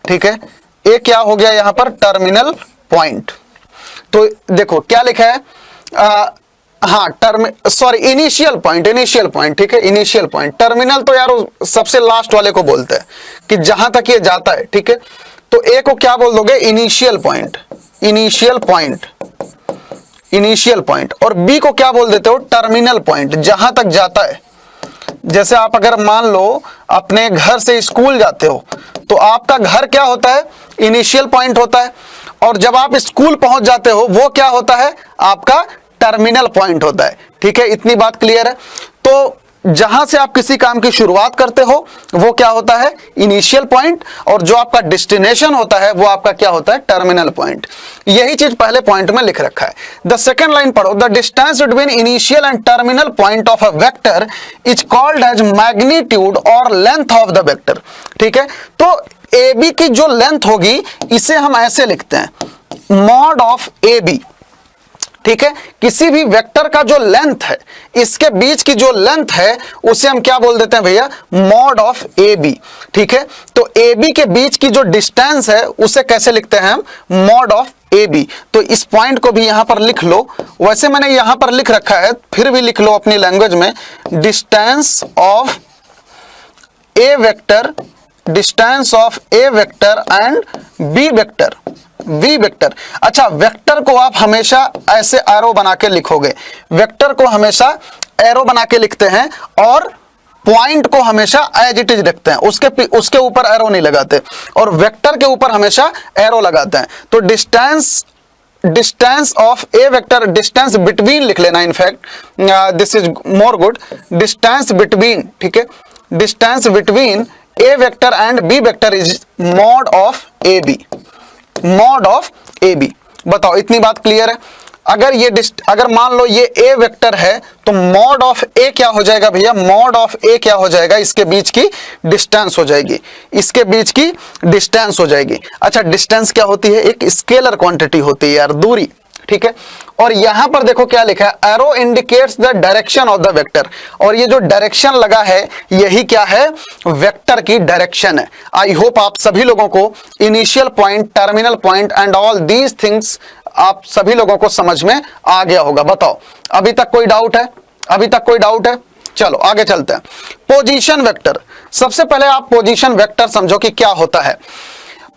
ठीक है। ए क्या हो गया यहां पर, टर्मिनल पॉइंट। तो देखो क्या लिखा है, इनिशियल पॉइंट, इनिशियल पॉइंट, ठीक है, इनिशियल पॉइंट। टर्मिनल तो यार सबसे लास्ट वाले को बोलते हैं कि जहां तक ये जाता है, ठीक है। तो ए को क्या बोल दोगे, initial point, initial point, initial point. और बी को क्या बोल देते हो, टर्मिनल पॉइंट, जहां तक जाता है। जैसे आप अगर मान लो अपने घर से स्कूल जाते हो, तो आपका घर क्या होता है, इनिशियल पॉइंट होता है, और जब आप स्कूल पहुंच जाते हो वो क्या होता है, आपका टर्मिनल पॉइंट होता है, ठीक है। इतनी बात क्लियर है। तो जहां से आप किसी काम की शुरुआत करते हो वो क्या होता है, इनिशियल पॉइंट, और जो आपका डेस्टिनेशन होता है वो आपका क्या होता है, टर्मिनल पॉइंट। यही चीज पहले पॉइंट में लिख रखा है। द सेकंड लाइन पढ़ो, the distance between initial and terminal point of a vector is called as magnitude और लेंथ ऑफ द वेक्टर, ठीक है। तो ए बी की जो लेंथ होगी इसे हम ऐसे लिखते हैं, मॉड ऑफ ए बी, ठीक है। किसी भी वेक्टर का जो लेंथ है, इसके बीच की जो लेंथ है उसे हम क्या बोल देते हैं भैया, मॉड ऑफ ए बी, ठीक है। तो ए बी के बीच की जो डिस्टेंस है उसे कैसे लिखते हैं हम, मॉड ऑफ ए बी। तो इस पॉइंट को भी यहां पर लिख लो, वैसे मैंने यहां पर लिख रखा है, फिर भी लिख लो अपनी लैंग्वेज में, distance of A vector, distance of A vector and B vector, V vector. अच्छा, वेक्टर को आप हमेशा ऐसे एरो बना के लिखोगे, वेक्टर को हमेशा एरो बना के लिखते हैं, और पॉइंट को हमेशा एज इट इज रखते हैं, उसके ऊपर एरो नहीं लगाते, और वेक्टर के ऊपर हमेशा एरो लगाते हैं। तो distance of A vector, distance between लिख लेना, in fact this is more good, distance between, ठीक है, distance between A vector and B vector is mod of A B, mod of A B. बताओ इतनी बात क्लियर है। अगर मान लो ये ए वेक्टर है तो मॉड ऑफ ए क्या हो जाएगा भैया, मॉड ऑफ ए क्या हो जाएगा, इसके बीच की डिस्टेंस हो जाएगी, इसके बीच की डिस्टेंस हो जाएगी। अच्छा, डिस्टेंस क्या होती है, एक स्केलर क्वांटिटी होती है यार, दूरी, ठीक है। और यहां पर देखो क्या लिखा है, arrow indicates the direction of the vector, और ये जो डायरेक्शन लगा है यही क्या है, वेक्टर की डायरेक्शन है। आई होप आप सभी लोगों को initial point, terminal point and all these things आप सभी लोगों को समझ में आ गया होगा। बताओ अभी तक कोई डाउट है, अभी तक कोई डाउट है? चलो आगे चलते हैं। पोजीशन वेक्टर, सबसे पहले आप पोजीशन वेक्टर समझो कि क्या होता है।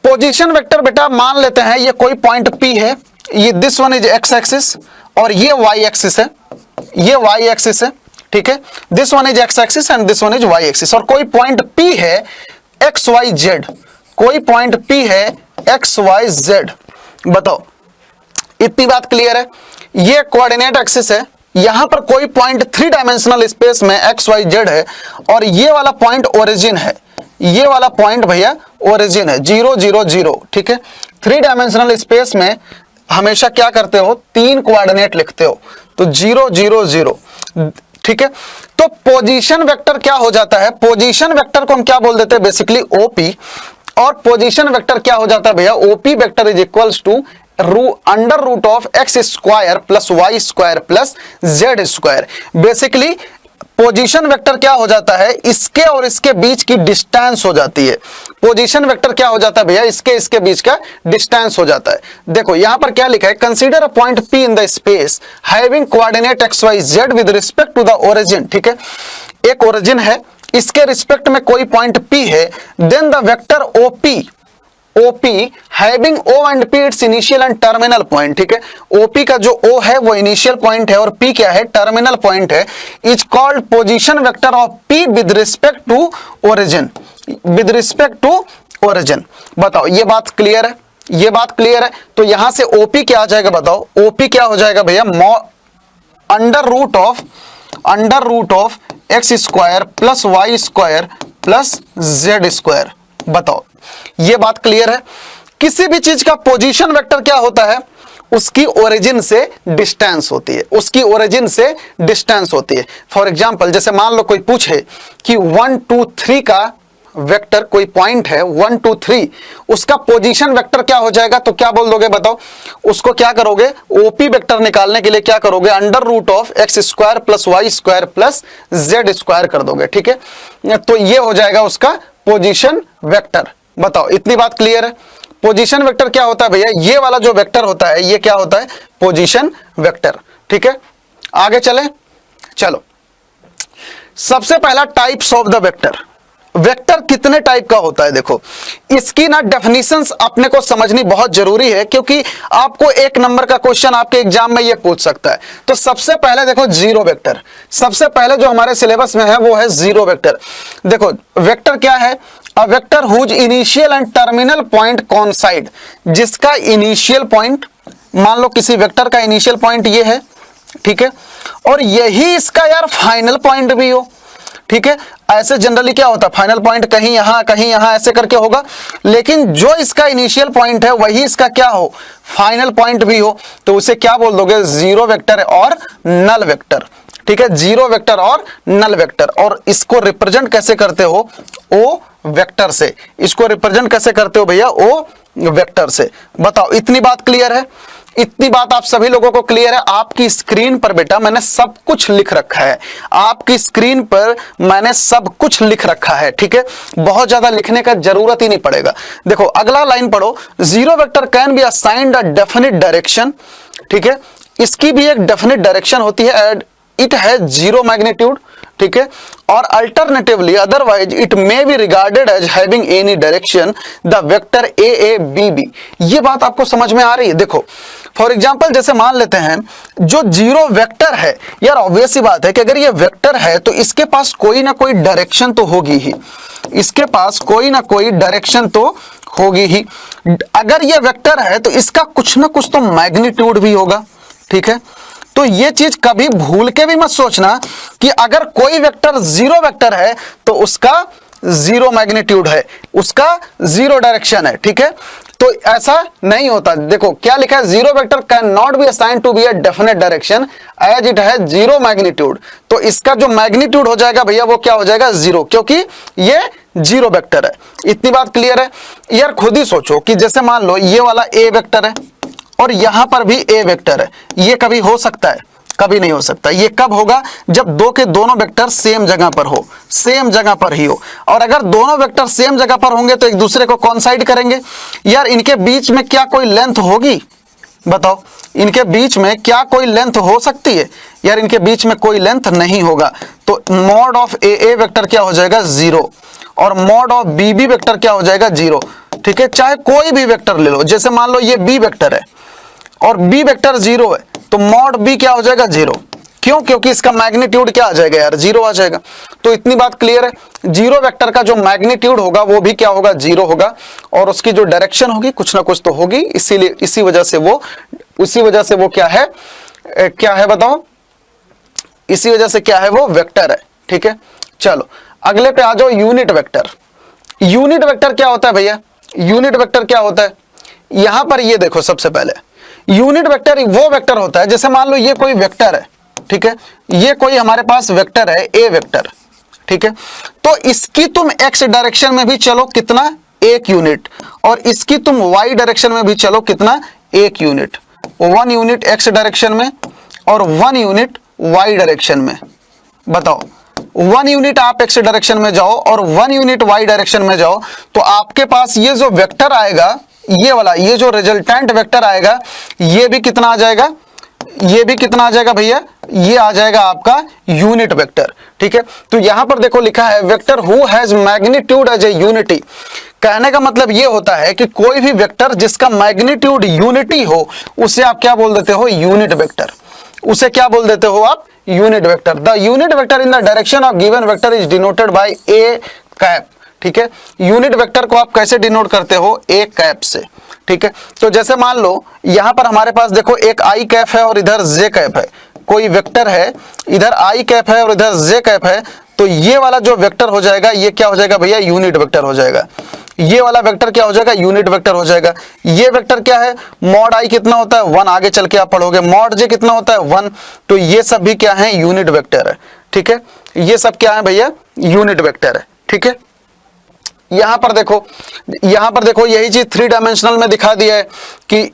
पोजीशन वेक्टर बेटा मान लेते हैं ये कोई पॉइंट P है, ये this one is X axis और ये वाई एक्सिस है, ये वाई एक्सिस है, ठीक है। This one is X axis and this one is Y axis, और कोई पॉइंट P है एक्स वाई जेड, कोई पॉइंट P है एक्स वाई जेड। बताओ इतनी बात क्लियर है। ये कोऑर्डिनेट एक्सिस है, यहां पर कोई पॉइंट 3 डायमेंशनल स्पेस में एक्स वाई जेड है, और ये वाला पॉइंट ओरिजिन है, ये वाला पॉइंट भैया ओरिजिन है 0 0 0, ठीक है। 3 डायमेंशनल स्पेस में हमेशा क्या करते हो, 3 कोऑर्डिनेट लिखते हो, तो 0 0 0, ठीक है। तो पोजीशन वेक्टर क्या हो जाता है, पोजीशन वेक्टर को हम क्या बोल देते हैं, बेसिकली ओपी, और पोजीशन वेक्टर क्या हो जाता है भैया, OP vector is equals to under root of X square plus Y square plus Z square. Basically position vector क्या हो जाता है, इसके और इसके बीच की डिस्टेंस हो जाती है। पोजीशन वेक्टर क्या हो जाता है भैया, इसके बीच का डिस्टेंस हो जाता है। देखो यहां पर क्या लिखा है, consider a point P in the space having coordinate XYZ with respect to the origin. ठीक है, एक ओरिजिन है, इसके रिस्पेक्ट में कोई पॉइंट P है, then the vector OP having O and P its initial and terminal point. ठीक है, OP का जो O है वो इनिशियल पॉइंट है और P क्या है, टर्मिनल पॉइंट है, is called position vector of P with respect to origin. With respect to origin, बताओ ये बात क्लियर है, ये बात क्लियर है। तो यहां से OP क्या आ जाएगा, बताओ OP क्या हो जाएगा भैया, under root of X square plus Y square plus Z square. बताओ ये बात क्लियर है। किसी भी चीज का पोजीशन वेक्टर क्या होता है, उसकी ओरिजिन से डिस्टेंस होती है, उसकी ओरिजिन से डिस्टेंस होती है। फॉर एग्जांपल जैसे मान लो कोई पूछे कि 1 2 3 का वेक्टर, कोई पॉइंट है 1 2 3, उसका पोजीशन वेक्टर क्या हो जाएगा, तो क्या बोल दोगे बताओ, उसको क्या करोगे, ओपी वेक्टर निकालने के लिए क्या करोगे, under root of X square plus Y square plus Z square कर दोगे। ठीक है, तो ये हो जाएगा उसका पोजीशन वेक्टर। बताओ इतनी बात क्लियर है। पोजीशन वेक्टर क्या होता है भैया, ये वाला जो वेक्टर होता है ये क्या होता है, पोजीशन वेक्टर। ठीक है, आगे चले, चलो सबसे पहला types of the vector. Vector कितने टाइप का होता है, देखो इसकी ना डेफिनेशंस अपने को समझनी बहुत जरूरी है, क्योंकि आपको 1 नंबर का क्वेश्चन आपके एग्जाम में ये पूछ सकता है। तो सबसे पहले देखो जीरो वेक्टर, सबसे पहले जो हमारे सिलेबस में है वो है जीरो वेक्टर। देखो वेक्टर क्या है, a vector whose initial and terminal point coincide, जिसका इनिशियल पॉइंट, मान लो किसी वेक्टर का इनिशियल पॉइंट ये है, ठीक है, और यही इसका यार फाइनल पॉइंट भी हो। ठीक है, ऐसे जनरली क्या होता है, फाइनल पॉइंट कहीं यहां ऐसे करके होगा, लेकिन जो इसका इनिशियल पॉइंट है वही इसका क्या हो, फाइनल पॉइंट भी हो, तो उसे क्या बोल दोगे, जीरो वेक्टर और नल वेक्टर। ठीक है, जीरो वेक्टर और नल वेक्टर। और इसको रिप्रेजेंट कैसे करते हो, ओ वेक्टर से। इसको रिप्रेजेंट कैसे करते हो भैया, ओ वेक्टर से। बताओ इतनी बात क्लियर है, इतनी बात आप सभी लोगों को क्लियर है। आपकी स्क्रीन पर बेटा मैंने सब कुछ लिख रखा है, आपकी स्क्रीन पर मैंने सब कुछ लिख रखा है। ठीक है, बहुत ज्यादा लिखने का जरूरत ही नहीं पड़ेगा। देखो अगला लाइन पढ़ो, zero vector can be assigned a definite direction. ठीक है, इसकी भी एक डेफिनिट डायरेक्शन होती है, इट हैज जीरो मैग्नीट्यूड। ठीक है, और alternatively otherwise it may be regarded as having any direction the vector A A B B. ये बात आपको समझ में आ रही है। देखो फॉर एग्जांपल जैसे मान लेते हैं जो जीरो वेक्टर है, यार ऑब्वियस सी बात है कि अगर ये वेक्टर है तो इसके पास कोई ना कोई डायरेक्शन तो होगी ही, इसके पास कोई ना कोई डायरेक्शन तो होगी ही। अगर ये वेक्टर है तो इसका कुछ ना कुछ तो मैग्नीट्यूड भी होगा। ठीक है, तो ये चीज कभी भूल के भी मत सोचना कि अगर कोई वेक्टर जीरो वेक्टर है तो उसका जीरो मैग्नीट्यूड है, उसका जीरो डायरेक्शन है। ठीक है, तो ऐसा नहीं होता। देखो क्या लिखा है, zero vector can not be assigned to be a definite direction as it has zero magnitude. तो इसका जो मैग्नीट्यूड हो जाएगा भैया वो क्या हो जाएगा, जीरो, क्योंकि ये जीरो वेक्टर है। इतनी बात क्लियर है। यार खुद ही सोचो कि जैसे मान लो ये वाला ए वेक्टर है और यहां पर भी ए वेक्टर है, ये कभी हो सकता है, कभी नहीं हो सकता। ये कब होगा, जब दो के दोनों वेक्टर सेम जगह पर हो, सेम जगह पर ही हो। और अगर दोनों वेक्टर सेम जगह पर होंगे तो एक दूसरे को कोइंसाइड करेंगे। यार इनके बीच में क्या कोई लेंथ होगी, बताओ इनके बीच में क्या कोई लेंथ हो सकती है, यार इनके बीच में कोई लेंथ नहीं होगा। तो मॉड ऑफ ए वेक्टर क्या हो जाएगा, जीरो, और mod of B B vector क्या हो जाएगा, जीरो। ठीक है, चाहे कोई भी वेक्टर ले लो, जैसे मान लो ये बी वेक्टर है और बी वेक्टर जीरो है तो मॉड बी क्या हो जाएगा, जीरो। क्यों, क्योंकि इसका मैग्नीट्यूड क्या आ जाएगा यार, जीरो आ जाएगा। तो इतनी बात क्लियर है, जीरो वेक्टर का जो मैग्नीट्यूड होगा वो भी क्या होगा, जीरो होगा, और उसकी जो डायरेक्शन होगी कुछ ना कुछ तो होगी। इसीलिए इसी वजह से वो क्या है बताओ, इसी वजह से क्या है, वो वेक्टर है। ठीक है, चलो अगले पे आ जाओ, यूनिट वेक्टर। यूनिट वेक्टर क्या होता है भैया, यूनिट वेक्टर क्या होता है, यहां पर ये देखो सबसे पहले यूनिट वेक्टर वो वेक्टर होता है, जैसे मान लो ये कोई वेक्टर है, ठीक है, ये कोई हमारे पास वेक्टर है ए वेक्टर। ठीक है, तो इसकी तुम एक्स डायरेक्शन में भी चलो कितना, 1 यूनिट, और इसकी तुम वाई डायरेक्शन में भी चलो कितना, 1 यूनिट। 1 यूनिट एक्स डायरेक्शन में और 1 यूनिट वाई डायरेक्शन में। बताओ 1 यूनिट आप एक्स डायरेक्शन में जाओ और 1 यूनिट वाई डायरेक्शन में जाओ, तो आपके पास ये जो वेक्टर आएगा, ये वाला, ये जो रिजल्टेंट वेक्टर आएगा, ये भी कितना आ जाएगा, ये भी कितना आ जाएगा भैया, ये आ जाएगा आपका यूनिट वेक्टर। ठीक है, तो यहां पर देखो लिखा है vector who has magnitude as a unity. कहने का मतलब ये होता है कि कोई भी वेक्टर जिसका मैग्नीट्यूड यूनिटी हो, उसे आप क्या बोल देते हो, यूनिट वेक्टर। उसे क्या बोल देते हो आप, unit vector. The unit vector in the direction of given vector is denoted by A cap. ठीक है, यूनिट वेक्टर को आप कैसे डिनोट करते हो, ए कैप से। ठीक है, तो जैसे मान लो यहां पर हमारे पास देखो एक आई कैप है और इधर जे कैप है, कोई वेक्टर है, इधर आई कैप है और इधर जे कैप है, तो ये वाला जो वेक्टर हो जाएगा, ये क्या हो जाएगा भैया, यूनिट वेक्टर हो जाएगा। ये वाला वेक्टर क्या हो जाएगा, यूनिट वेक्टर हो जाएगा। ये वेक्टर क्या है, मॉड आई कितना होता है 1, आगे चल के आप पढ़ोगे। मॉड जे कितना होता है 1, तो ये सब भी क्या है, यूनिट वेक्टर है। ठीक है, ये सब क्या है भैया, यूनिट वेक्टर है। ठीक है, यहां पर देखो यही चीज 3 डायमेंशनल में दिखा दिया है कि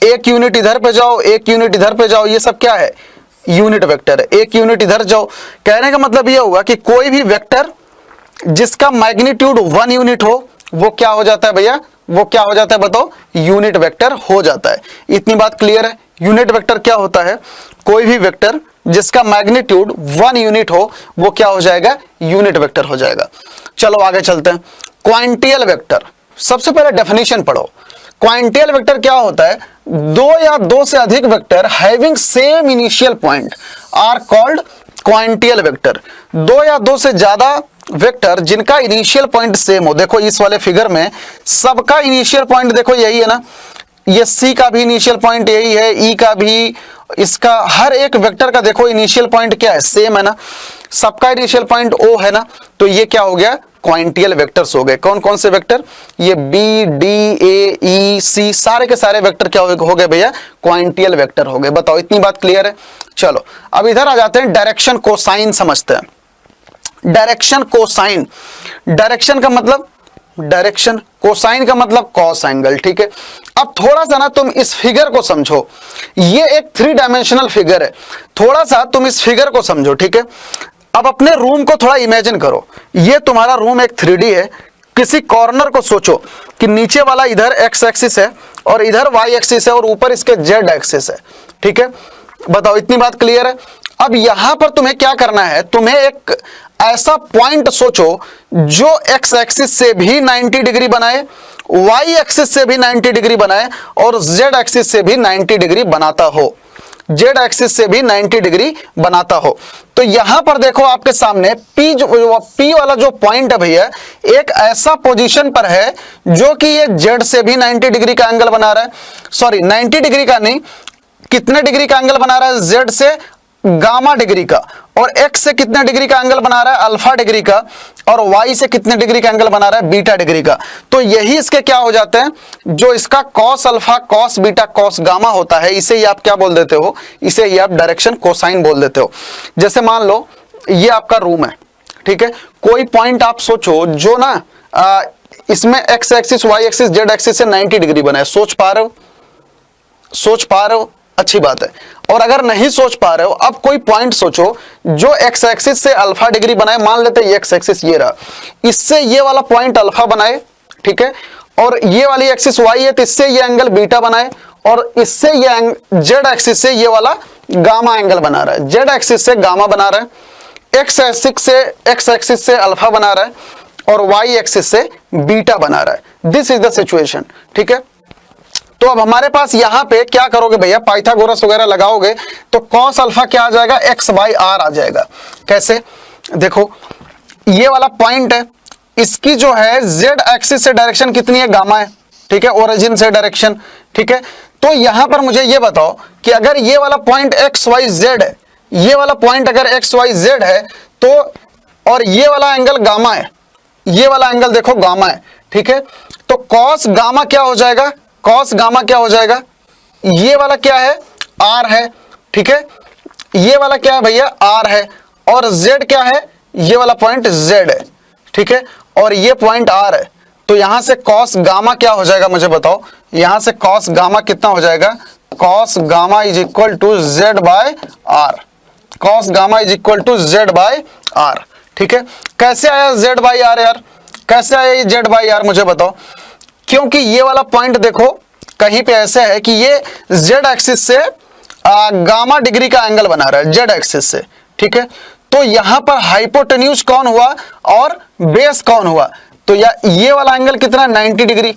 एक यूनिट इधर पे जाओ, एक यूनिट इधर पे जाओ, ये सब क्या है, यूनिट वेक्टर है। एक यूनिट इधर जाओ, कहने का मतलब ये हुआ कि कोई भी वेक्टर जिसका मैग्नीट्यूड 1 यूनिट हो, वो क्या हो जाता है भैया, वो क्या हो जाता है बताओ, यूनिट वेक्टर हो जाता है। इतनी बात क्लियर है। यूनिट वेक्टर क्या होता है, कोई भी वेक्टर जिसका मैग्नीट्यूड 1 यूनिट हो, वो क्या हो जाएगा, यूनिट वेक्टर हो जाएगा। चलो आगे चलते हैं। क्वांटियल वेक्टर, सबसे पहले डेफिनेशन पढ़ो। क्वांटियल वेक्टर क्या होता है, 2 या 2 से अधिक vector having same initial point are called coinitial vector. 2 या 2 से ज्यादा वेक्टर जिनका इनिशियल पॉइंट सेम हो। देखो इस वाले फिगर में सबका इनिशियल पॉइंट देखो यही है ना, ये सी का भी इनिशियल पॉइंट यही है, ई का भी, इसका हर एक वेक्टर का देखो इनिशियल पॉइंट क्या है, सेम है ना, सबका इनिशियल पॉइंट ओ है ना, तो ये क्या हो गया, क्वांटियल वेक्टर्स हो गए। कौन कौन से वेक्टर, ये बी डी ए ई सी सारे के सारे वेक्टर क्या हो गए भैया, क्वांटियल वेक्टर हो गए। बताओ इतनी बात क्लियर है। चलो अब इधर आ जाते हैं, डायरेक्शन कोसाइन समझते हैं। डायरेक्शन कोसाइन, डायरेक्शन का मतलब डायरेक्शन, कोसाइन का मतलब कॉस एंगल। ठीक है, अब थोड़ा सा ना तुम इस फिगर को समझो, ये एक 3 डायमेंशनल फिगर है, थोड़ा सा तुम इस फिगर को समझो। ठीक है, अब अपने रूम को थोड़ा इमेजिन करो, ये तुम्हारा रूम एक 3D है। किसी कॉर्नर को सोचो कि नीचे वाला इधर एक्स एक्सिस है और इधर वाई एक्सिस है और ऊपर इसके जेड एक्सिस है। ठीक है, बताओ इतनी बात क्लियर है। अब यहां पर तुम्हें क्या करना है, तुम्हें एक ऐसा पॉइंट सोचो जो एक्स एक्सिस से भी 90 डिग्री बनाए, वाई एक्सिस से भी 90 डिग्री बनाए और जेड एक्सिस से भी 90 डिग्री बनाता हो, जेड एक्सिस से भी 90 डिग्री बनाता हो। तो यहां पर देखो आपके सामने पी वाला जो पॉइंट है भैया, एक ऐसा पोजीशन पर है जो कि ये जेड से भी 90 डिग्री का एंगल बना रहा है, सॉरी 90 डिग्री का नहीं, कितने डिग्री का एंगल बना रहा है, जेड से गामा डिग्री का, और एक्स से कितने डिग्री का एंगल बना रहा है, अल्फा डिग्री का, और वाई से कितने डिग्री का एंगल बना रहा है, बीटा डिग्री का। तो यही इसके क्या हो जाते हैं, जो इसका cos alpha, cos beta, cos gamma होता है, इसे ही आप क्या बोल देते हो, इसे ही आप डायरेक्शन कोसाइन बोल देते हो। जैसे मान लो ये आपका रूम है, ठीक है, कोई पॉइंट आप सोचो जो ना इसमें X axis, Y axis, Z axis से 90 डिग्री बना है। सोच पा रहे हो, सोच पा रहे हो, अच्छी बात है। और अगर नहीं सोच पा रहे हो, अब कोई पॉइंट सोचो जो एक्स एक्सिस से अल्फा डिग्री बनाए, मान लेते हैं एक्स एक्सिस ये रहा, इससे ये वाला पॉइंट अल्फा बनाए, ठीक है, और ये वाली एक्सिस वाई है तो इससे ये एंगल बीटा बनाए, और इससे ये जेड एक्सिस से ये वाला गामा एंगल बना रहा है, जेड एक्सिस से गामा बना रहा है, एक्स एक्सिस से अल्फा बना रहा है और वाई एक्सिस से बीटा बना रहा है। This is the situation. ठीक है, तो अब हमारे पास यहां पे क्या करोगे भैया, पाइथागोरस वगैरह लगाओगे तो कॉस अल्फा क्या आ जाएगा, एक्स बाई आर आ जाएगा। कैसे, देखो ये वाला पॉइंट है, इसकी जो है जेड एक्सिस से डायरेक्शन कितनी है, गामा है, ठीक है, ओरिजिन से डायरेक्शन। ठीक है, तो यहां पर मुझे ये बताओ कि अगर ये वाला पॉइंट एक्स वाई जेड है, ये वाला पॉइंट अगर एक्स वाई जेड है तो, और ये वाला एंगल गामा है, ये वाला एंगल देखो गामा है, ठीक है, तो कॉस गामा क्या हो जाएगा, कॉस गामा क्या हो जाएगा, ये वाला क्या है, आर है, ठीक है, ये वाला क्या है भैया, आर है, और जेड क्या है, ये वाला पॉइंट जेड है, ठीक है, और ये पॉइंट आर है। तो यहां से कॉस गामा क्या हो जाएगा, मुझे बताओ, यहां से कॉस गामा कितना हो जाएगा, cos gamma is equal to Z by R. Cos gamma is equal to Z by R. ठीक है, कैसे आया जेड बाई आर यार, कैसे आया ये जेड बाई आर मुझे बताओ। क्योंकि ये वाला पॉइंट देखो कहीं पे ऐसे है कि ये जेड एक्सिस से गामा डिग्री का एंगल बना रहा है, जेड एक्सिस से। ठीक है, तो यहां पर हाइपोटेन्यूज कौन हुआ और बेस कौन हुआ, तो ये वाला एंगल कितना, 90 डिग्री।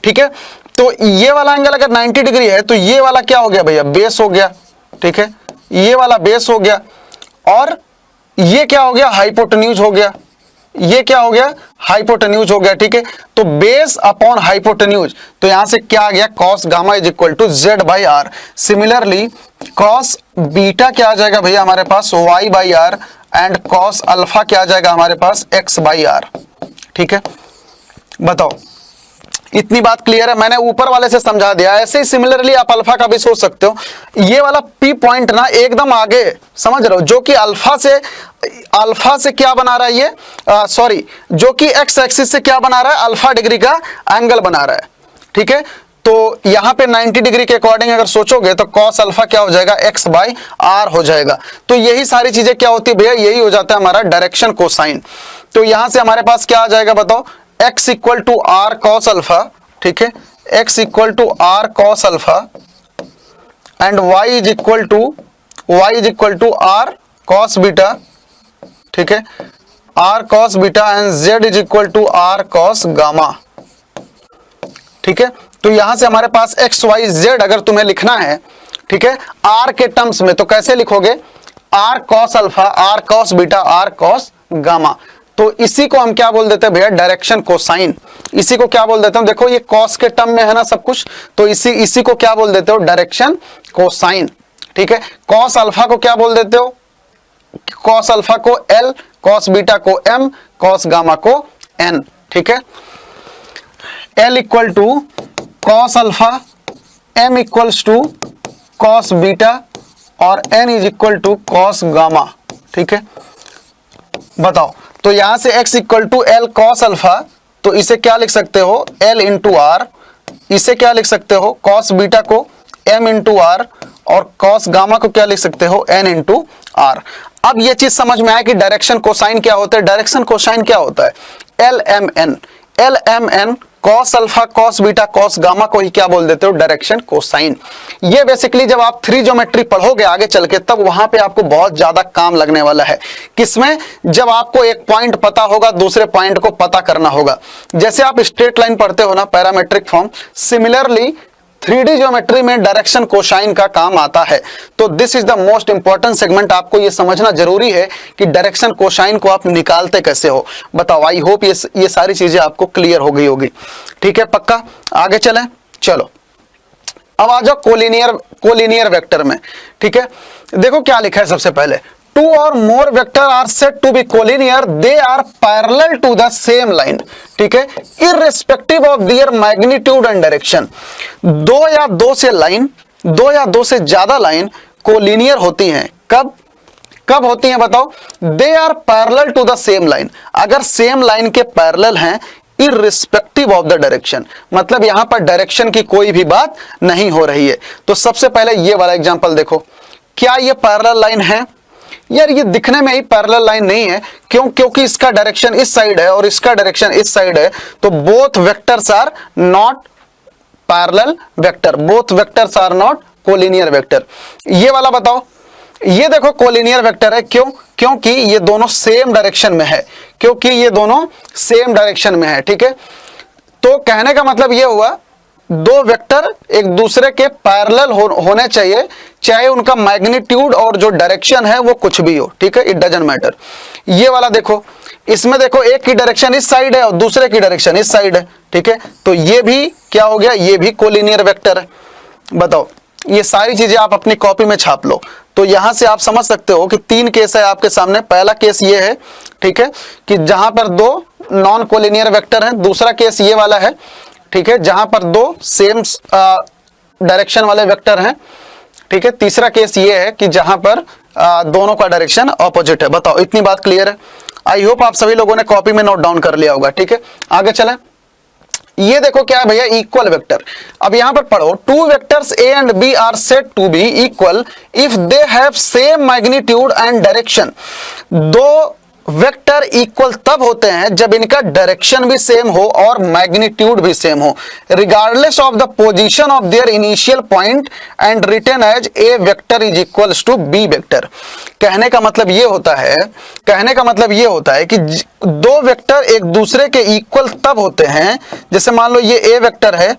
ठीक है, तो ये वाला एंगल अगर 90 डिग्री है तो ये वाला क्या हो गया भैया, बेस हो गया। ठीक है, ये वाला बेस हो गया और ये क्या हो गया, हाइपोटेन्यूज हो गया। ये क्या हो गया, हाइपोटेन्यूज हो गया। ठीक है, तो बेस अपॉन हाइपोटेन्यूज, तो यहां से क्या आ गया, cos gamma is equal to Z by r. Similarly cos beta क्या आ जाएगा भैया हमारे पास, y by r, and cos alpha क्या आ जाएगा हमारे पास, एक्स बाई आर। ठीक है, बताओ इतनी बात क्लियर है, मैंने ऊपर वाले से समझा दिया। ऐसे ही सिमिलरली आप अल्फा का भी सोच सकते हो। ये वाला पी पॉइंट ना एकदम आगे समझ रहे हो, जो कि अल्फा से क्या बना रहा है ये, सॉरी, जो कि एक्स एक्सिस से क्या बना रहा है, अल्फा डिग्री का एंगल बना रहा है। ठीक है, तो यहां पे 90 डिग्री के अकॉर्डिंग अगर सोचोगे तो कॉस अल्फा क्या हो जाएगा, एक्स बाई आर हो जाएगा। तो यही सारी चीजें क्या होती है भैया, यही हो जाता है हमारा डायरेक्शन कोसाइन। तो यहां से हमारे पास क्या आ जाएगा बताओ, x equal to R cos alpha. ठीक है, x equal to R cos alpha and y is equal to R cos beta. ठीक है, R cos beta and z is equal to R cos gamma. ठीक है, तो यहां से हमारे पास x y z अगर तुम्हें लिखना है, ठीक है, r के टर्म्स में, तो कैसे लिखोगे, R cos alpha, R cos beta, R cos gamma. तो इसी को हम क्या बोल देते हैं भैया, डायरेक्शन कोसाइन। इसी को क्या बोल देते हैं, देखो ये कॉस के टर्म में है ना सब कुछ, तो इसी को क्या बोल देते हो, डायरेक्शन कोसाइन। ठीक है, कॉस अल्फा को क्या बोल देते हो, कॉस अल्फा को L, कॉस बीटा को M, कॉस गामा को N। ठीक है, L equal to cos alpha, M equals to cos beta और N is equal to cos gamma. ठीक है, बताओ, तो यहां से x equal to L cos alpha, तो इसे क्या लिख सकते हो, l इंटू आर। इसे क्या लिख सकते हो, कॉस बीटा को m इंटू आर, और कॉस गामा को क्या लिख सकते हो, n इंटू आर। अब ये चीज समझ में आया कि डायरेक्शन कोसाइन क्या होता है। डायरेक्शन कोसाइन क्या होता है, L M N cos alpha, cos beta, cos gamma को ही क्या बोल देते हो, डायरेक्शन कोसाइन। ये बेसिकली जब आप 3 ज्योमेट्री पढ़ोगे आगे चल के, तब वहां पे आपको बहुत ज्यादा काम लगने वाला है। किसमें, जब आपको एक पॉइंट पता होगा, दूसरे पॉइंट को पता करना होगा। जैसे आप स्ट्रेट लाइन पढ़ते हो ना, parametric form, similarly 3D geometry में डायरेक्शन कोसाइन का काम आता है। तो this is the most important segment. आपको ये समझना जरूरी है कि डायरेक्शन कोसाइन को आप निकालते कैसे हो। बताओ, आई होप ये सारी चीजें आपको क्लियर हो गई होगी। ठीक है, पक्का, आगे चलें, चलो अब आ जाओ कोलिनियर वेक्टर में। ठीक है, देखो क्या लिखा है सबसे पहले, टू और more vector are said to be collinear, they are parallel to the same line. ठीक है, irrespective of their magnitude and direction. दो या दो से ज्यादा लाइन कोलिनियर होती हैं। कब होती हैं बताओ, they are parallel to the same line, अगर सेम लाइन के पैरेलल हैं, इररिस्पेक्टिव ऑफ द डायरेक्शन, मतलब यहां पर डायरेक्शन की कोई भी बात नहीं हो रही है। तो सबसे पहले ये वाला एग्जांपल देखो, क्या ये पैरेलल लाइन है यार, ये दिखने में ही पैरेलल लाइन नहीं है। क्योंकि इसका डायरेक्शन इस साइड है और इसका डायरेक्शन इस साइड है, तो both vectors are not parallel vector, both vectors are not collinear vector. ये वाला बताओ, ये देखो कोलिनियर वेक्टर है, क्योंकि ये दोनों सेम डायरेक्शन में है, ठीक है। तो कहने का मतलब ये हुआ, दो वेक्टर एक दूसरे के पैरेलल होने चाहिए, चाहे उनका मैग्नीट्यूड और जो डायरेक्शन है वो कुछ भी हो। ठीक है, इट डजंट मैटर। ये वाला देखो, इसमें देखो एक की डायरेक्शन इस साइड है और दूसरे की डायरेक्शन इस साइड है। ठीक है, तो ये भी क्या हो गया, ये भी कोलिनियर वेक्टर है। बताओ, ये सारी चीजें आप अपनी कॉपी में छाप लो। तो यहां से आप समझ सकते हो कि 3 केस है आपके सामने। पहला केस ये है, ठीक है, कि जहां पर 2 नॉन कोलिनियर वेक्टर हैं। दूसरा केस ये वाला है, ठीक है, जहां पर 2 सेम डायरेक्शन वाले वेक्टर हैं। ठीक है, तीसरा केस ये है कि जहां पर दोनों का डायरेक्शन ऑपोजिट है। बताओ, इतनी बात क्लियर है? आई होप आप सभी लोगों ने कॉपी में नोट डाउन कर लिया होगा। ठीक है, आगे चलें। ये देखो क्या है भैया, इक्वल वेक्टर। अब यहां पर पढ़ो, two vectors A and B are said to be equal if they have same magnitude and direction. दो वेक्टर इक्वल तब होते हैं जब इनका डायरेक्शन भी सेम हो और मैग्नीट्यूड भी सेम हो, regardless of the position of their initial point and written as A vector is equals to B vector. कहने का मतलब ये होता है कि दो वेक्टर एक दूसरे के इक्वल तब होते हैं, जैसे मान लो ये ए वेक्टर है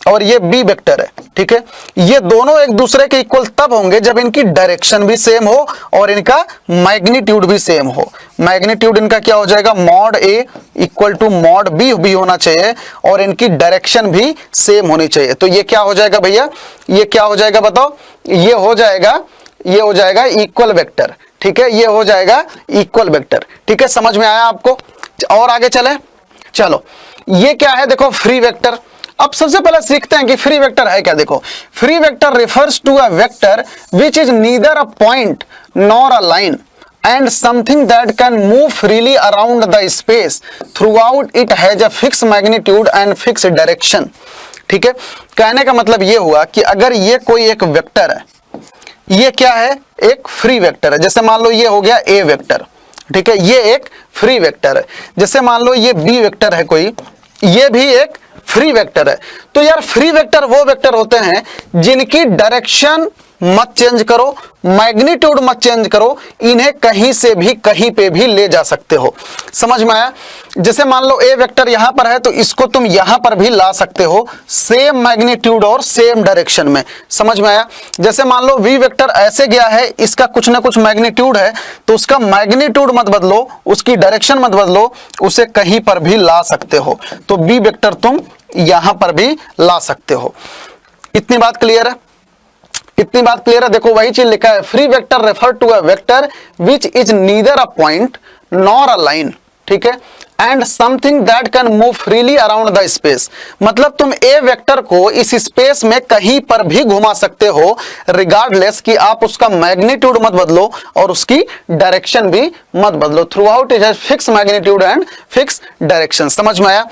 और ये बी वेक्टर है, ठीक है। ये दोनों एक दूसरे के इक्वल तब होंगे जब इनकी डायरेक्शन भी सेम हो और इनका मैग्नीट्यूड भी सेम हो। मैग्नीट्यूड इनका क्या हो जाएगा, mod A equal to mod B भी होना चाहिए और इनकी डायरेक्शन भी सेम होनी चाहिए। तो ये क्या हो जाएगा भैया, ये क्या हो जाएगा बताओ, ये हो जाएगा इक्वल वेक्टर, ठीक है। ये हो जाएगा इक्वल वेक्टर, ठीक है। समझ में आया आपको? और आगे चले, चलो ये क्या है, देखो फ्री वेक्टर। अब सबसे पहले सीखते हैं कि फ्री वेक्टर है क्या। देखो, free vector refers to a vector which is neither a point nor a line and something that can move freely around the space throughout it has a fixed magnitude and fixed direction। ठीक है, कहने का मतलब ये हुआ कि अगर ये कोई एक वेक्टर है, ये क्या है, एक फ्री वेक्टर है। जैसे मान लो ये हो गया ए वेक्टर, ठीक है, ये एक फ्री वेक्टर है। जैसे मान लो ये बी वेक्टर है कोई, ये भी एक फ्री वेक्टर है। तो यार फ्री वेक्टर वो वेक्टर होते हैं जिनकी डायरेक्शन मत चेंज करो, मैग्नीट्यूड मत चेंज करो, इन्हें कहीं से भी कहीं पे भी ले जा सकते हो। समझ में आया? जैसे मान लो ए वेक्टर यहां पर है तो इसको तुम यहां पर भी ला सकते हो, सेम मैग्नीट्यूड और सेम डायरेक्शन में। समझ में आया? जैसे मान लो वी वेक्टर ऐसे गया है, इसका कुछ ना कुछ मैग्नीट्यूड है, तो उसका मैग्नीट्यूड मत बदलो, उसकी डायरेक्शन मत बदलो, उसे कहीं पर भी ला सकते हो। तो बी वेक्टर तुम यहां पर भी ला सकते हो। इतनी बात क्लियर है? इतनी बात क्लियर है? देखो वही चीज लिखा है, free vector refer to a vector which is neither a point nor a line, ठीक है, and something that can move freely around the space. मतलब तुम ए वेक्टर को इस स्पेस में कहीं पर भी घुमा सकते हो, रिगार्डलेस कि आप उसका मैग्नीट्यूड मत बदलो और उसकी डायरेक्शन भी मत बदलो। Through out it has fix magnitude and fix direction. समझ में आया?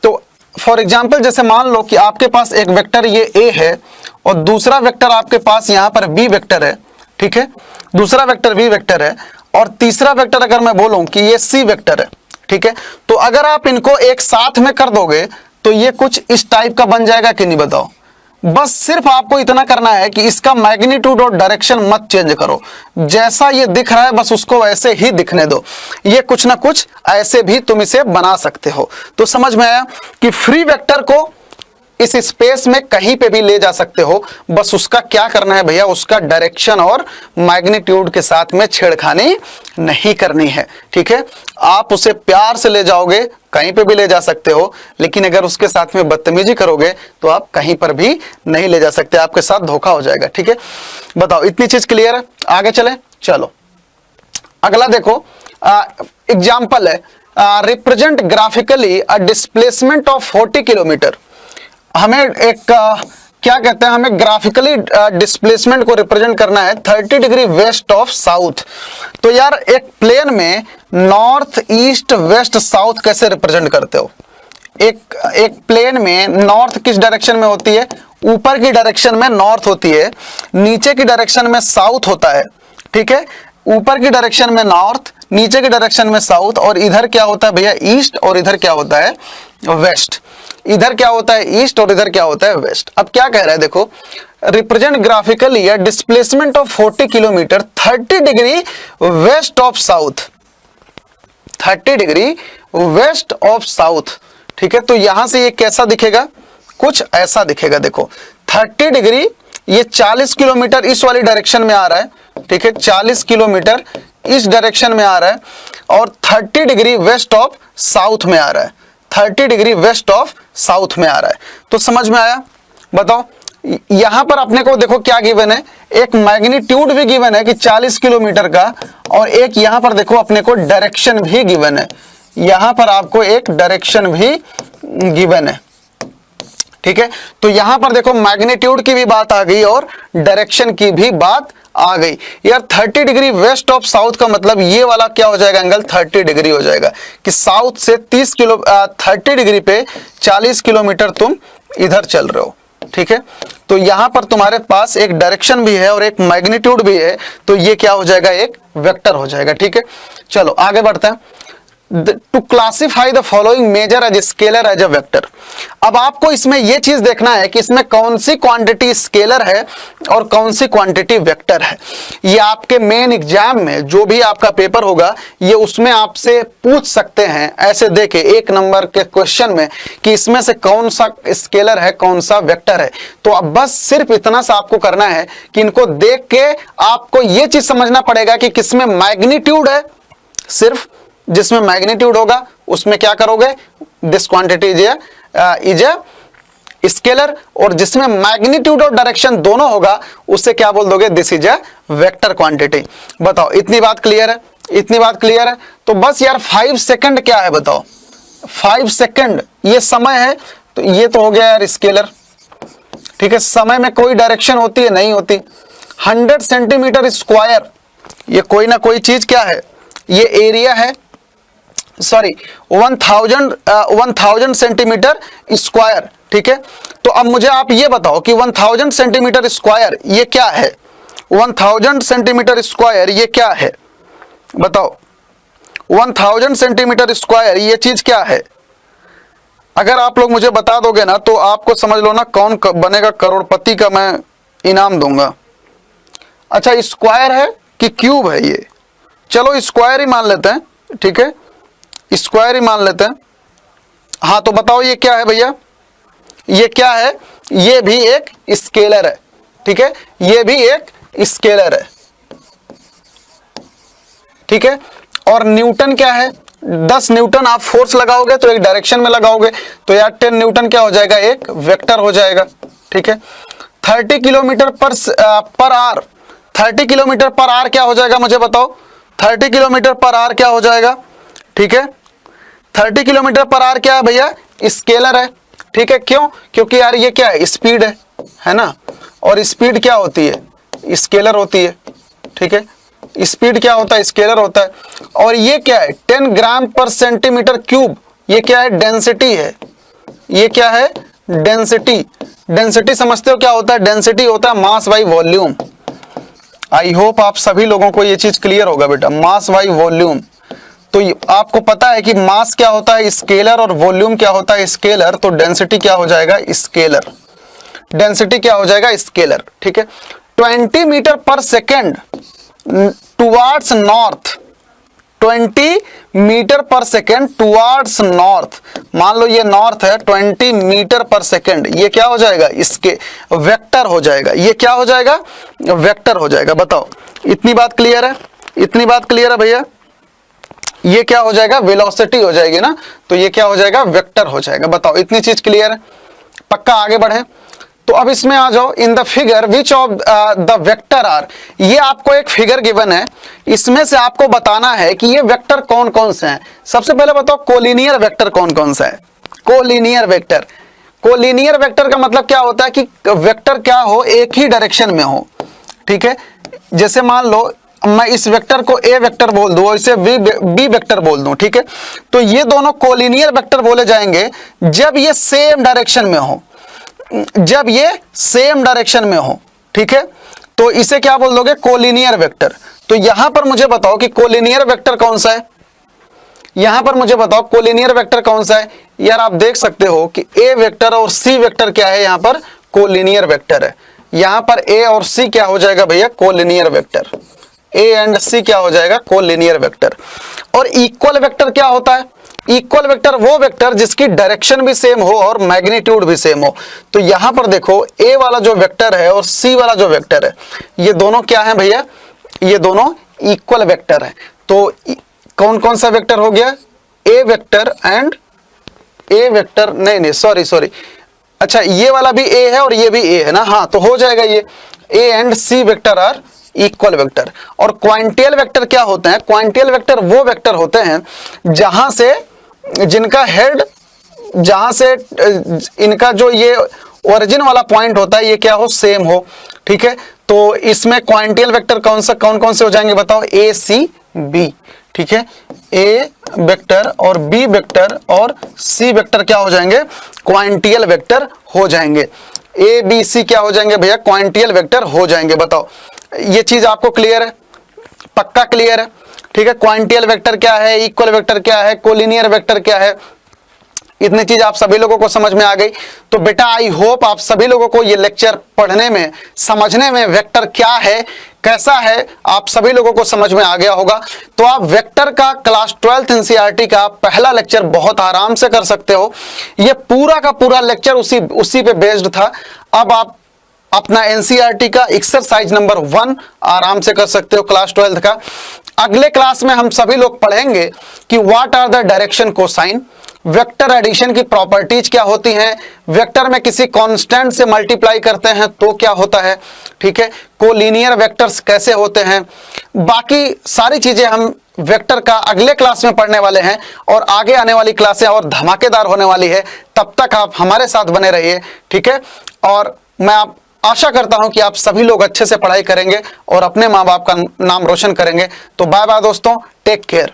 तो फॉर एग्जाम्पल जैसे मान लो कि आपके पास एक वेक्टर ये ए है और दूसरा वेक्टर आपके पास यहां पर बी वेक्टर है, ठीक है, दूसरा वेक्टर बी वेक्टर है और तीसरा वेक्टर अगर मैं बोलूं कि ये सी वेक्टर है, ठीक है, तो अगर आप इनको एक साथ में कर दोगे तो ये कुछ इस टाइप का बन जाएगा कि नहीं, बताओ। बस सिर्फ आपको इतना करना है कि इसका मैग्नीट्यूड और डायरेक्शन मत चेंज करो, जैसा ये दिख रहा है बस उसको वैसे ही दिखने दो। ये कुछ ना कुछ ऐसे भी तुम इसे बना सकते हो। तो समझ में आया कि फ्री वेक्टर को इस स्पेस में कहीं पे भी ले जा सकते हो, बस उसका क्या करना है भैया, उसका डायरेक्शन और मैग्नीट्यूड के साथ में छेड़खानी नहीं करनी है, ठीक है। आप उसे प्यार से ले जाओगे, कहीं पे भी ले जा सकते हो, लेकिन अगर उसके साथ में बदतमीजी करोगे तो आप कहीं पर भी नहीं ले जा सकते, आपके साथ धोखा हो जाएगा, ठीक है। बताओ, इतनी चीज क्लियर है? आगे चले, चलो अगला देखो, एग्जाम्पल है, represent graphically a displacement of 40 kilometre. हमें एक क्या कहते हैं, हमें ग्राफिकली डिस्प्लेसमेंट को रिप्रेजेंट करना है 30 डिग्री वेस्ट ऑफ साउथ। तो यार एक प्लेन में नॉर्थ ईस्ट वेस्ट साउथ कैसे रिप्रेजेंट करते हो? एक प्लेन में नॉर्थ किस डायरेक्शन में होती है? ऊपर की डायरेक्शन में नॉर्थ होती है, नीचे की डायरेक्शन में साउथ होता है, ठीक है। ऊपर की डायरेक्शन में नॉर्थ, नीचे की डायरेक्शन में साउथ, और इधर क्या होता है भैया, ईस्ट, और इधर क्या होता है, वेस्ट। इधर क्या होता है, ईस्ट, और इधर क्या होता है, वेस्ट। अब क्या कह रहा है, देखो, represent graphically a displacement of 40 kilometre 30 degree west of south, 30 degree west of south, ठीक है। तो यहां से ये कैसा दिखेगा, कुछ ऐसा दिखेगा। देखो 30 डिग्री, ये 40 किलोमीटर इस वाली डायरेक्शन में आ रहा है, ठीक है, 40 किलोमीटर इस डायरेक्शन में आ रहा है, और 30 डिग्री वेस्ट ऑफ साउथ में आ रहा है, 30 डिग्री वेस्ट ऑफ साउथ में आ रहा है। तो समझ में आया? बताओ, यहां पर अपने को देखो क्या गिवन है, एक मैग्नीट्यूड भी गिवन है कि 40 किलोमीटर का, और एक यहां पर देखो अपने को डायरेक्शन भी गिवन है, यहां पर आपको एक डायरेक्शन भी गिवन है, ठीक है। तो यहां पर देखो मैग्नीट्यूड की भी बात आ गई और डायरेक्शन की भी बात आ गई यार। 30 डिग्री वेस्ट ऑफ साउथ का मतलब ये वाला क्या हो जाएगा, एंगल 30 डिग्री हो जाएगा कि साउथ से 30 डिग्री पे 40 किलोमीटर तुम इधर चल रहे हो, ठीक है। तो यहां पर तुम्हारे पास एक डायरेक्शन भी है और एक मैग्नीट्यूड भी है, तो ये क्या हो जाएगा, एक वेक्टर हो जाएगा, ठीक है। चलो आगे बढ़ते हैं। To classify the following measure as scalar as a vector. अब आपको इसमें यह चीज देखना है कि इसमें कौन सी क्वांटिटी स्केलर है और कौन सी क्वांटिटी वेक्टर है। ये आपके मेन एग्जाम में जो भी आपका पेपर होगा ये उसमें आपसे पूछ सकते हैं, ऐसे देखे 1 नंबर के क्वेश्चन में कि इसमें से कौन सा स्केलर है कौन सा वेक्टर है। तो अब बस सिर्फ इतना सा आपको करना है कि इनको देख के आपको यह चीज समझना पड़ेगा कि किसमें मैग्नीट्यूड है, सिर्फ जिसमें मैग्नीट्यूड होगा उसमें क्या करोगे, this quantity is a scalar, और जिसमें मैग्नीट्यूड और डायरेक्शन दोनों होगा उससे क्या बोल दोगे, this is a vector quantity. बताओ इतनी बात क्लियर है, इतनी बात क्लियर है। तो बस यार 5 सेकंड क्या है बताओ, 5 सेकंड ये समय है, तो ये तो हो गया यार स्केलर, ठीक है। समय में कोई डायरेक्शन होती है, नहीं होती। 100 सेंटीमीटर स्क्वायर ये कोई ना कोई चीज क्या है, ये एरिया है, सॉरी 1000 सेंटीमीटर स्क्वायर, ठीक है। तो अब मुझे आप ये बताओ कि 1000 सेंटीमीटर स्क्वायर ये क्या है, 1000 सेंटीमीटर स्क्वायर ये क्या है, बताओ 1000 सेंटीमीटर स्क्वायर ये चीज क्या है। अगर आप लोग मुझे बता दोगे ना तो आपको समझ लो ना कौन बनेगा करोड़पति का मैं इनाम दूंगा। अच्छा स्क्वायर है कि क्यूब है ये, चलो स्क्वायर ही मान लेते हैं, ठीक है, स्क्वायर ही मान लेते हैं। हाँ तो बताओ ये क्या है भैया, ये क्या है, ये भी एक स्केलर है, ठीक है, ये भी एक स्केलर है, ठीक है। और न्यूटन क्या है, 10 न्यूटन आप फोर्स लगाओगे तो एक डायरेक्शन में लगाओगे, तो यार 10 न्यूटन क्या हो जाएगा, एक वेक्टर हो जाएगा, ठीक है। 30 kilometre per hour, 30 kilometre per hour क्या हो जाएगा मुझे बताओ, 30 किलोमीटर पर आवर क्या हो जाएगा, ठीक है। 30 किलोमीटर पर आवर क्या है भैया, स्केलर है, ठीक है। क्यों, क्योंकि यार ये क्या है, स्पीड है ना, और स्पीड क्या होती है, स्केलर होती है, ठीक है। स्पीड क्या होता है, स्केलर होता है। और ये क्या है, 10 ग्राम पर सेंटीमीटर क्यूब, ये क्या है, डेंसिटी है, ये क्या है, डेंसिटी। डेंसिटी समझते हो क्या होता है, डेंसिटी होता है mass by volume. I hope आप सभी लोगों को ये चीज क्लियर होगा बेटा, मास बाई वॉल्यूम। तो आपको पता है कि मास क्या होता है स्केलर और वॉल्यूम क्या होता है स्केलर, तो डेंसिटी क्या हो जाएगा स्केलर, डेंसिटी क्या हो जाएगा स्केलर, ठीक है। 20 मीटर पर सेकेंड टुवार्ड्स नॉर्थ, 20 मीटर पर सेकेंड टुवार्ड्स नॉर्थ, मान लो ये नॉर्थ है, 20 मीटर पर सेकेंड ये क्या हो जाएगा, इसके वेक्टर हो जाएगा, ये क्या हो जाएगा, वेक्टर हो जाएगा। बताओ इतनी बात क्लियर है, इतनी बात क्लियर है भैया। ये क्या हो जाएगा, वेलोसिटी हो जाएगी ना, तो ये क्या हो जाएगा, वेक्टर हो जाएगा। बताओ इतनी चीज क्लियर है, पक्का आगे बढ़े। तो अब इसमें आ जाओ, in the figure which of the vector are, ये आपको एक फिगर गिवन है, इसमें से आपको बताना है कि ये वेक्टर कौन कौन से हैं। सबसे पहले बताओ कोलिनियर वेक्टर कौन कौन सा है, कोलिनियर वेक्टर। कोलिनियर वेक्टर का मतलब क्या होता है कि वेक्टर क्या हो, एक ही डायरेक्शन में हो, ठीक है। जैसे मान लो मैं इस वेक्टर को ए वेक्टर बोल दूं और इसे बी वेक्टर बोल दूं, ठीक है। तो ये दोनों कोलिनियर वेक्टर बोले जाएंगे जब ये सेम डायरेक्शन में हो, जब ये सेम डायरेक्शन में हो, ठीक है। तो इसे क्या बोल दोगे, कोलिनियर वेक्टर। तो यहां पर मुझे बताओ कि कोलिनियर वेक्टर कौन सा है, यहां पर मुझे बताओ कोलिनियर वेक्टर कौन सा है। यार आप देख सकते हो कि ए वेक्टर और सी वेक्टर क्या है, यहां पर कोलिनियर वेक्टर है। यहां पर ए और सी क्या हो जाएगा भैया, कोलिनियर वेक्टर। ए एंड सी क्या हो जाएगा, कोलिनियर वेक्टर। और इक्वल वेक्टर क्या होता है, इक्वल वेक्टर वो वेक्टर जिसकी डायरेक्शन भी सेम हो और मैग्नीट्यूड भी सेम हो। तो यहां पर देखो ए वाला जो वेक्टर है और सी वाला जो वेक्टर है, ये दोनों क्या है भैया, ये दोनों इक्वल वेक्टर है। तो कौन कौन सा वेक्टर हो गया, ए वेक्टर एंड ए वेक्टर, नहीं सॉरी, अच्छा ये वाला भी ए है और ये भी ए है ना, हाँ तो हो जाएगा ये A and C vector are equal vector. और क्वांटियल वेक्टर क्या होते हैं, क्वांटियल वेक्टर वो वेक्टर होते हैं जहां से जिनका हेड, जहां से इनका जो ये ओरिजिन वाला पॉइंट होता है ये क्या हो, सेम हो। ठीक है, तो इसमें क्वांटियल वेक्टर कौन कौन से हो जाएंगे बताओ? ए सी बी, ठीक है, ए वेक्टर और बी वेक्टर और सी वेक्टर क्या हो जाएंगे? क्वांटियल वेक्टर हो जाएंगे। ए बी सी क्या हो जाएंगे भैया? क्वांटियल वेक्टर हो जाएंगे। बताओ, ये चीज आपको क्लियर है? पक्का क्लियर है? ठीक है, क्वांटियल वेक्टर क्या है, इक्वल वेक्टर क्या है, कोलिनियर वेक्टर क्या है, इतनी चीज आप सभी लोगों को समझ में आ गई। तो बेटा आई होप आप सभी लोगों को ये लेक्चर पढ़ने में, समझने में वेक्टर क्या है, कैसा है, आप सभी लोगों को समझ में आ गया होगा। तो आप वेक्टर का क्लास 12th एनसीईआरटी का पहला लेक्चर बहुत आराम से कर सकते हो। ये पूरा का पूरा लेक्चर उसी पे बेस्ड था। अब आप अपना एनसीईआरटी का एक्सरसाइज नंबर 1 आराम से कर सकते हो क्लास 12th का। अगले क्लास में हम सभी लोग पढ़ेंगे कि what are the direction cosine, vector addition की प्रॉपर्टीज क्या होती हैं, वेक्टर में किसी कांस्टेंट से मल्टीप्लाई करते हैं तो क्या होता है, ठीक है, कोलिनियर वेक्टर्स कैसे होते हैं, बाकी सारी चीजें हम वेक्टर का अगले क्लास में पढ़ने वाले हैं। और आगे आने वाली क्लासें और धमाकेदार होने वाली है। तब तक आप हमारे साथ बने रहिए, ठीक है। और मैं आशा करता हूं कि आप सभी लोग अच्छे से पढ़ाई करेंगे और अपने माँ बाप का नाम रोशन करेंगे। तो बाय बाय दोस्तों, टेक केयर।